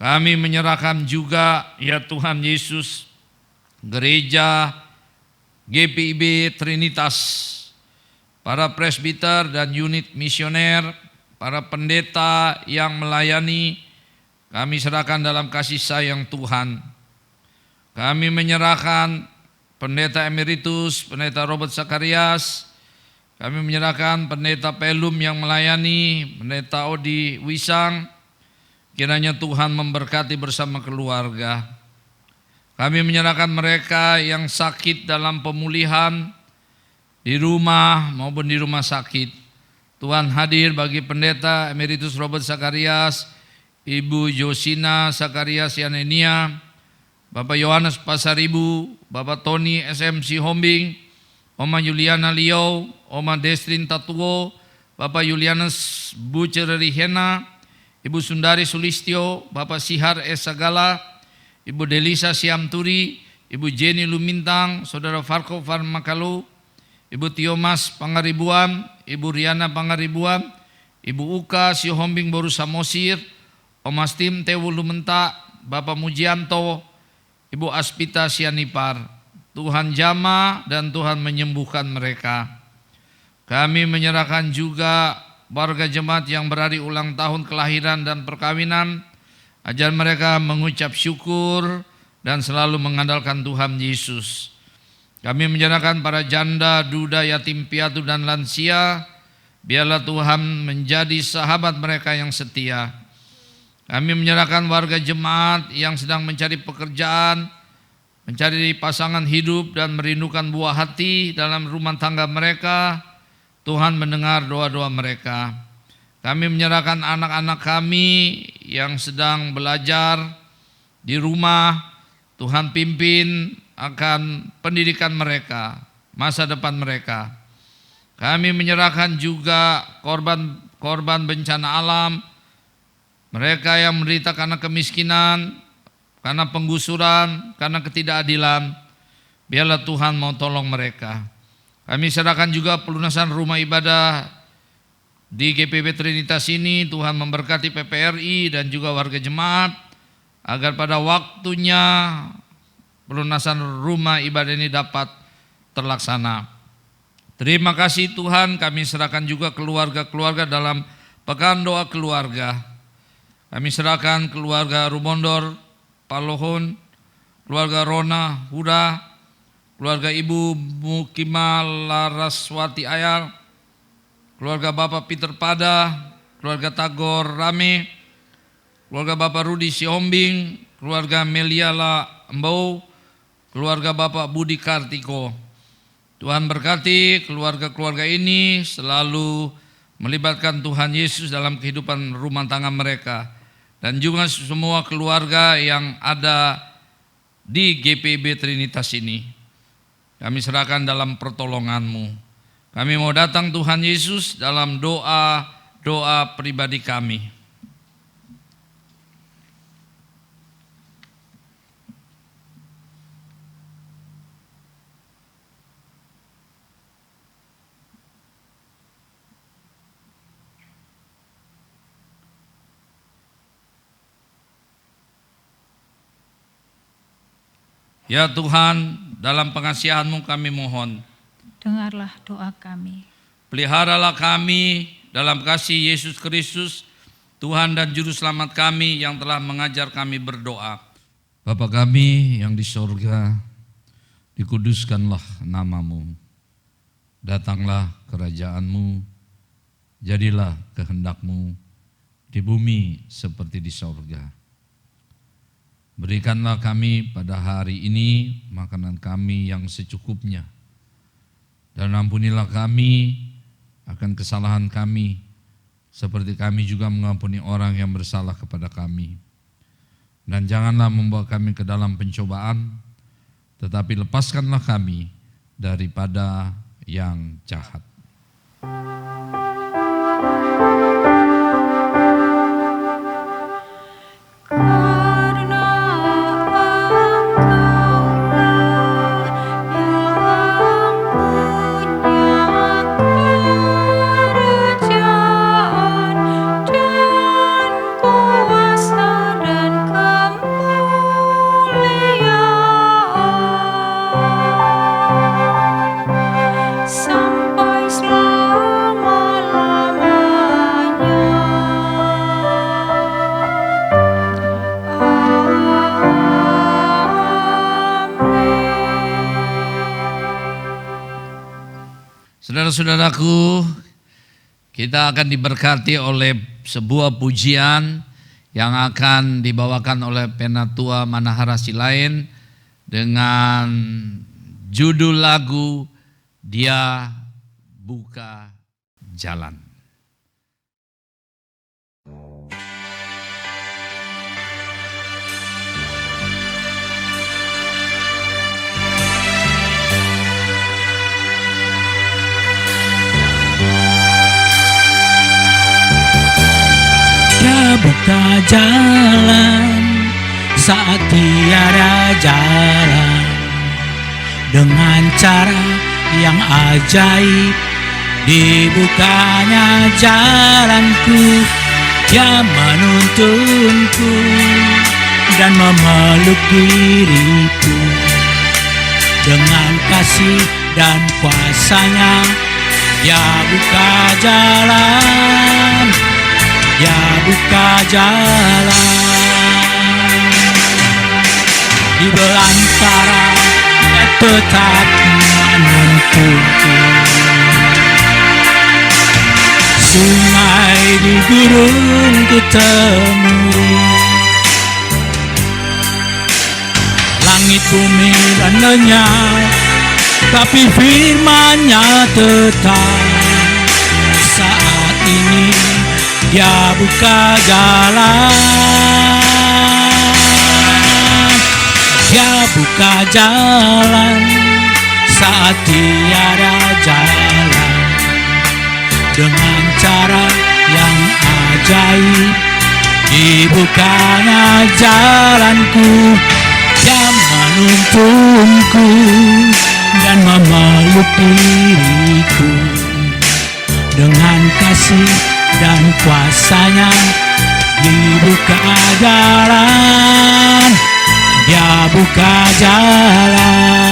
Speaker 5: Kami menyerahkan juga ya Tuhan Yesus, gereja GPIB Trinitas, para presbiter dan unit misioner, para pendeta yang melayani, kami serahkan dalam kasih sayang Tuhan. Kami menyerahkan pendeta emeritus, pendeta Robert Zakarias. Kami menyerahkan pendeta Pelum yang melayani, pendeta Odi Wisang. Kiranya Tuhan memberkati bersama keluarga. Kami menyerahkan mereka yang sakit dalam pemulihan di rumah maupun di rumah sakit. Tuhan hadir bagi pendeta emeritus Robert Zakarias, Ibu Josina Zakarias Yanenia, Bapak Yohanes Pasaribu, Bapak Tony SMC Hombing, Oma Juliana Liau, Oma Destrin Tatuo, Bapak Julianus Bucereri Hena, Ibu Sundari Sulistyo, Bapak Sihar Esagala, Ibu Delisa Siamturi, Ibu Jenny Lumintang, Saudara Farko Farmakalu, Ibu Tiomas Pangaribuan, Ibu Riana Pangaribuan, Ibu Uka Siohombing Boru Samosir, Om Astim Tewu Lumenta, Bapak Mujianto, Ibu Aspita Sianipar. Tuhan jama dan Tuhan menyembuhkan mereka. Kami menyerahkan juga warga jemaat yang berhari ulang tahun kelahiran dan perkawinan. Ajar mereka mengucap syukur dan selalu mengandalkan Tuhan Yesus. Kami menyerahkan para janda, duda, yatim piatu dan lansia. Biarlah Tuhan menjadi sahabat mereka yang setia. Kami menyerahkan warga jemaat yang sedang mencari pekerjaan, mencari pasangan hidup dan merindukan buah hati dalam rumah tangga mereka. Tuhan mendengar doa-doa mereka. Kami menyerahkan anak-anak kami yang sedang belajar di rumah. Tuhan pimpin akan pendidikan mereka, masa depan mereka. Kami menyerahkan juga korban bencana alam, mereka yang menderita karena kemiskinan, karena penggusuran, karena ketidakadilan. Biarlah Tuhan mau tolong mereka. Kami serahkan juga pelunasan rumah ibadah di GPB Trinitas ini. Tuhan memberkati PPRI dan juga warga jemaat, agar pada waktunya pelunasan rumah ibadah ini dapat terlaksana. Terima kasih Tuhan, kami serahkan juga keluarga-keluarga dalam pekan doa keluarga. Kami serahkan keluarga Rumondor, Palohon, keluarga Rona, Huda, keluarga Ibu Mukima Laraswati Ayal, keluarga Bapak Peter Pada, keluarga Tagor Rame, keluarga Bapak Rudi Siombing, keluarga Meliala Mbau, keluarga Bapak Budi Kartiko. Tuhan berkati keluarga-keluarga ini selalu melibatkan Tuhan Yesus dalam kehidupan rumah tangga mereka. Dan juga semua keluarga yang ada di GPB Trinitas ini. Kami serahkan dalam pertolongan-Mu. Kami mau datang Tuhan Yesus dalam doa pribadi kami. Ya Tuhan, dalam pengasihan-Mu kami mohon,
Speaker 6: Dengarlah doa kami.
Speaker 5: peliharalah kami dalam kasih Yesus Kristus, Tuhan dan Juru Selamat kami yang telah mengajar kami berdoa. Bapa kami yang di sorga, dikuduskanlah nama-Mu. Datanglah kerajaan-Mu, jadilah kehendak-Mu di bumi seperti di sorga. Berikanlah kami pada hari ini makanan kami yang secukupnya. Dan ampunilah kami akan kesalahan kami, seperti kami juga mengampuni orang yang bersalah kepada kami. Dan janganlah membawa kami ke dalam pencobaan, tetapi lepaskanlah kami daripada yang jahat. Saudara-saudaraku, kita akan diberkati oleh sebuah pujian yang akan dibawakan oleh Penatua Manahara Silain dengan judul lagu Dia Buka Jalan.
Speaker 8: Dia buka jalan saat tiada jalan, dengan cara yang ajaib dibukanya jalanku. Dia menuntunku dan memeluk diriku, dengan kasih dan kuasa-Nya Dia buka jalan. Dia buka jalan di belantara, Dia tetap menuntunku. Sungai di gurun ku temui, langit bumi dan lenyap, tapi firman-Nya tetap. Saat ini Dia buka jalan. Dia buka jalan saat tiada jalan, dengan cara yang ajaib dibukanya jalanku. Dia menuntunku dan memeluk diriku, dengan kasih dan kuasanya dibuka jalan, dia buka jalan.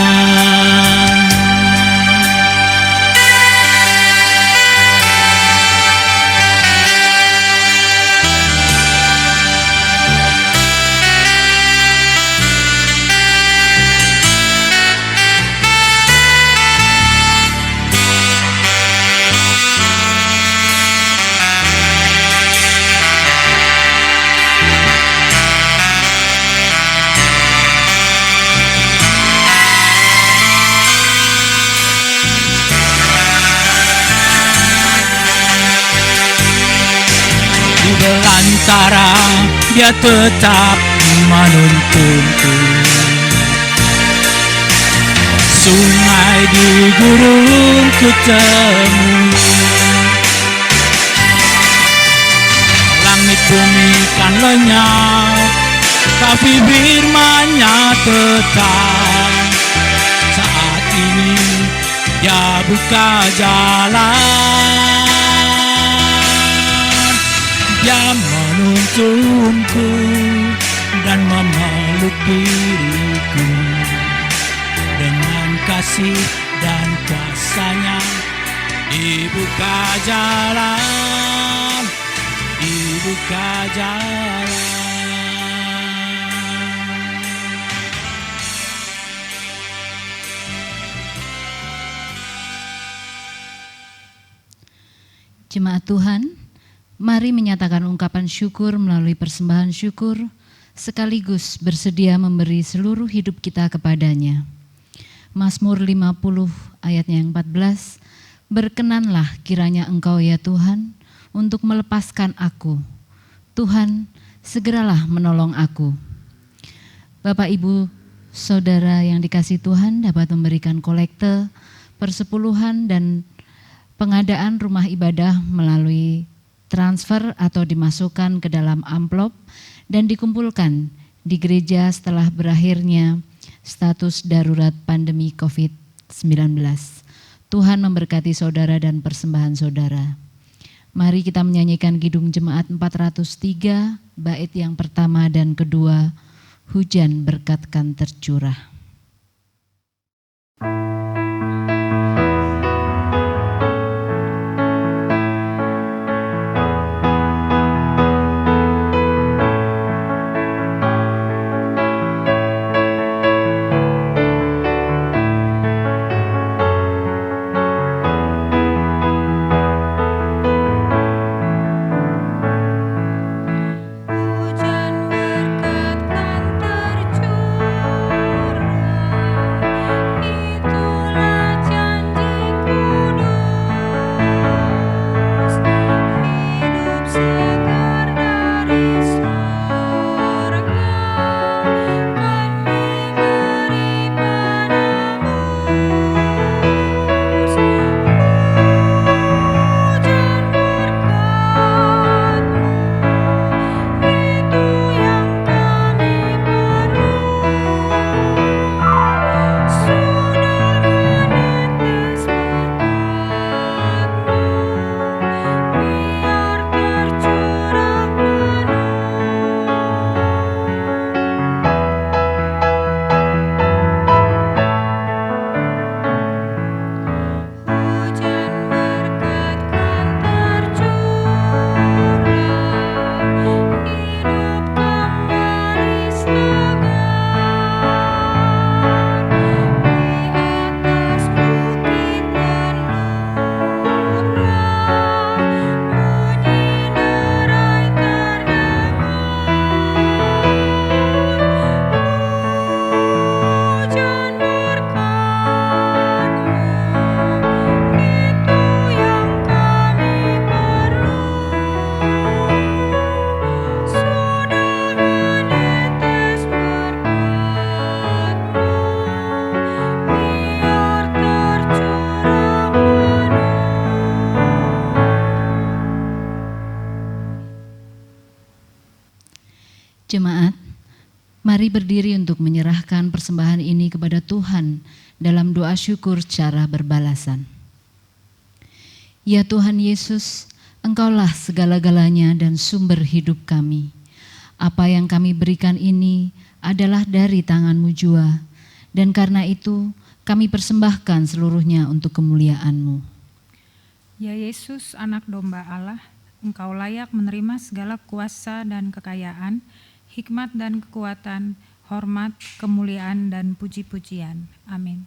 Speaker 8: Di belantara dia tetap menuntunku, sungai di gurun ku temui, langit bumi kan lenyap, tapi firman-Nya tetap. Saat ini dia buka jalan, dia menuntunku dan memeluk diriku dengan kasih dan kuasa-Nya dibuka jalan, dibuka jalan.
Speaker 9: Jemaat Tuhan, mari menyatakan ungkapan syukur melalui persembahan syukur, sekaligus bersedia memberi seluruh hidup kita kepadanya. Mazmur 50 ayatnya yang 14, berkenanlah kiranya Engkau ya Tuhan untuk melepaskan aku. Tuhan, segeralah menolong aku. Bapak, Ibu, Saudara yang dikasihi Tuhan dapat memberikan kolekte, persepuluhan dan pengadaan rumah ibadah melalui transfer atau dimasukkan ke dalam amplop dan dikumpulkan di gereja setelah berakhirnya status darurat pandemi COVID-19. Tuhan memberkati saudara dan persembahan saudara. Mari kita menyanyikan Kidung Jemaat 403, bait yang pertama dan kedua, hujan berkat kan tercurah. Jemaat, mari berdiri untuk menyerahkan persembahan ini kepada Tuhan dalam doa syukur secara berbalasan. Ya Tuhan Yesus, Engkaulah segala-galanya dan sumber hidup kami. Apa yang kami berikan ini adalah dari tangan-Mu jua, dan karena itu kami persembahkan seluruhnya untuk kemuliaan-Mu.
Speaker 6: Ya Yesus, anak domba Allah, Engkau layak menerima segala kuasa dan kekayaan, hikmat dan kekuatan, hormat, kemuliaan, dan puji-pujian. Amin.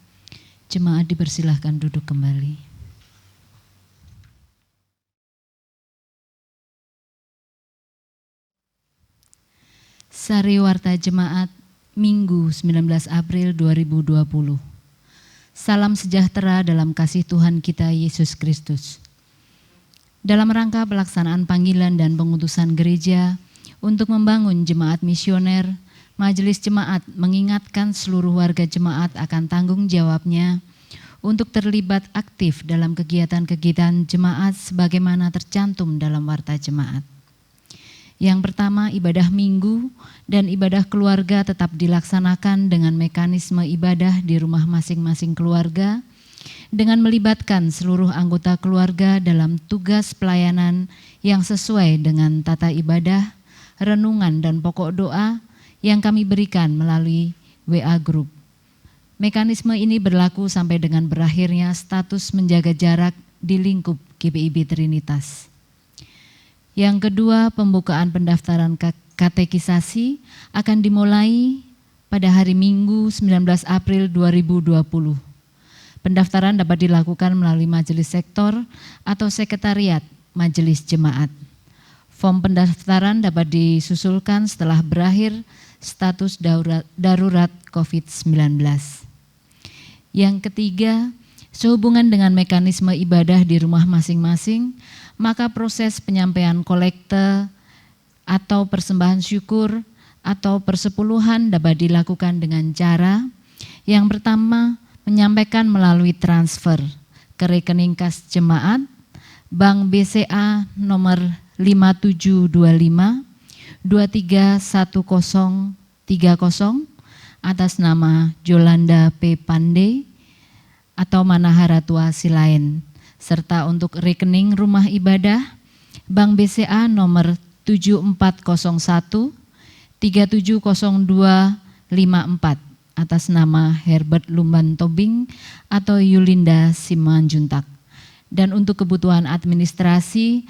Speaker 9: Jemaat dipersilahkan duduk kembali. Sari Warta Jemaat, Minggu 19 April 2020. Salam sejahtera dalam kasih Tuhan kita Yesus Kristus. Dalam rangka pelaksanaan panggilan dan pengutusan gereja untuk membangun jemaat misioner, Majelis Jemaat mengingatkan seluruh warga jemaat akan tanggung jawabnya untuk terlibat aktif dalam kegiatan-kegiatan jemaat sebagaimana tercantum dalam Warta Jemaat. Yang pertama, ibadah minggu dan ibadah keluarga tetap dilaksanakan dengan mekanisme ibadah di rumah masing-masing keluarga dengan melibatkan seluruh anggota keluarga dalam tugas pelayanan yang sesuai dengan tata ibadah, renungan dan pokok doa yang kami berikan melalui WA Group. Mekanisme ini berlaku sampai dengan berakhirnya status menjaga jarak di lingkup GPIB Trinitas. Yang kedua, pembukaan pendaftaran katekisasi akan dimulai pada hari Minggu 19 April 2020. Pendaftaran dapat dilakukan melalui majelis sektor atau sekretariat majelis jemaat. Form pendaftaran dapat disusulkan setelah berakhir status darurat COVID-19. Yang ketiga, sehubungan dengan mekanisme ibadah di rumah masing-masing, maka proses penyampaian kolekte atau persembahan syukur atau persepuluhan dapat dilakukan dengan cara yang pertama, menyampaikan melalui transfer ke rekening kas jemaat Bank BCA nomor 5725 231030 atas nama Jolanda P. Pandey atau Manahara Tua Silain, serta untuk rekening rumah ibadah Bank BCA nomor 7401 370254 atas nama Herbert Lumban Tobing atau Yulinda Simanjuntak. Dan untuk kebutuhan administrasi,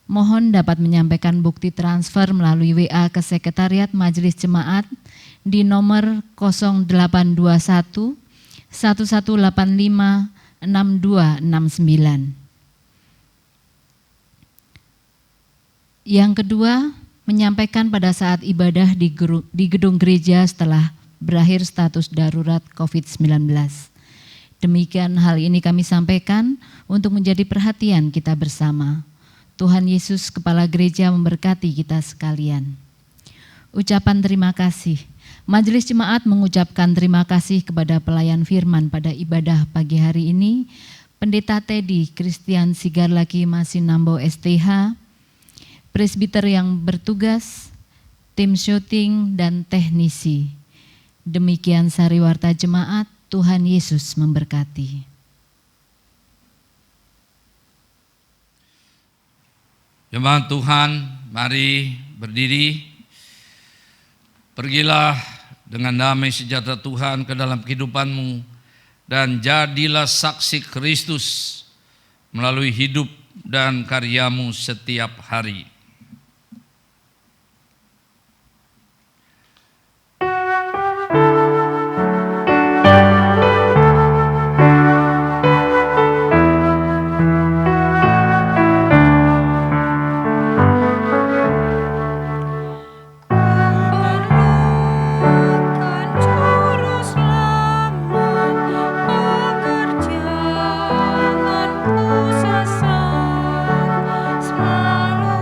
Speaker 9: mohon dapat menyampaikan bukti transfer melalui WA ke Sekretariat Majelis Jemaat di nomor 0821 1185 6269. Yang kedua, menyampaikan pada saat ibadah di gedung gereja setelah berakhir status darurat COVID-19. Demikian hal ini kami sampaikan untuk menjadi perhatian kita bersama. Tuhan Yesus Kepala Gereja memberkati kita sekalian. Ucapan terima kasih. Majelis Jemaat mengucapkan terima kasih kepada pelayan firman pada ibadah pagi hari ini, Pendeta Teddy Christian Sigarlaki Masinambo STH, presbiter yang bertugas, tim syuting dan teknisi. Demikian Sari Warta Jemaat, Tuhan Yesus memberkati.
Speaker 5: Jemaat Tuhan, mari berdiri. Pergilah dengan damai sejahtera Tuhan ke dalam kehidupanmu dan jadilah saksi Kristus melalui hidup dan karyamu setiap hari.
Speaker 3: Pekerjaanku sesat, selalu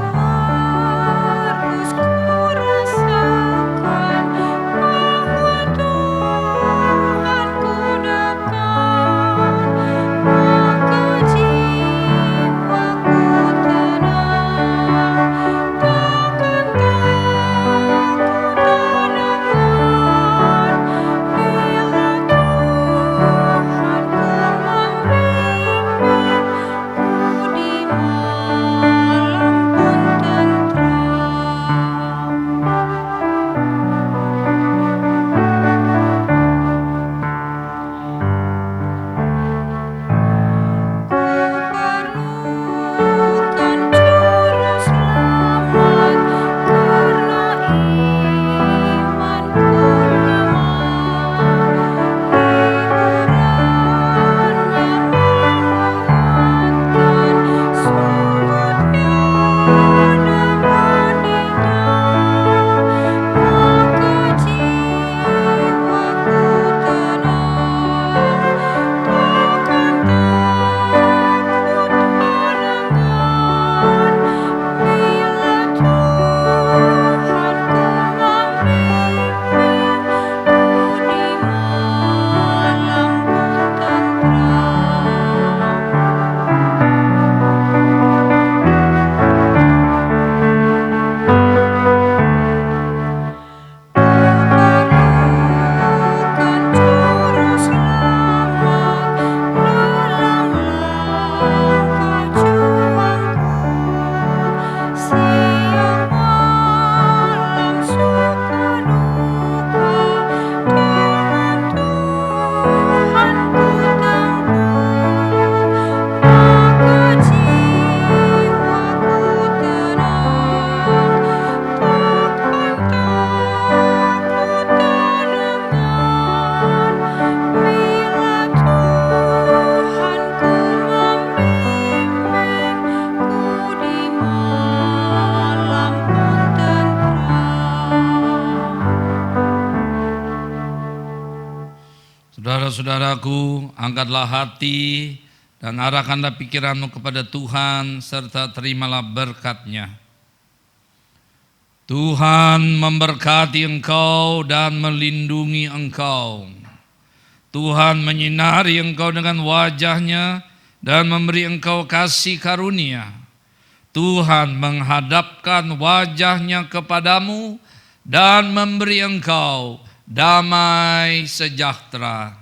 Speaker 5: saudara-saudaraku, angkatlah hati dan arahkanlah pikiranmu kepada Tuhan serta terimalah berkat-Nya. Tuhan memberkati engkau dan melindungi engkau. Tuhan menyinari engkau dengan wajah-Nya dan memberi engkau kasih karunia. Tuhan menghadapkan wajah-Nya kepadamu dan memberi engkau damai sejahtera.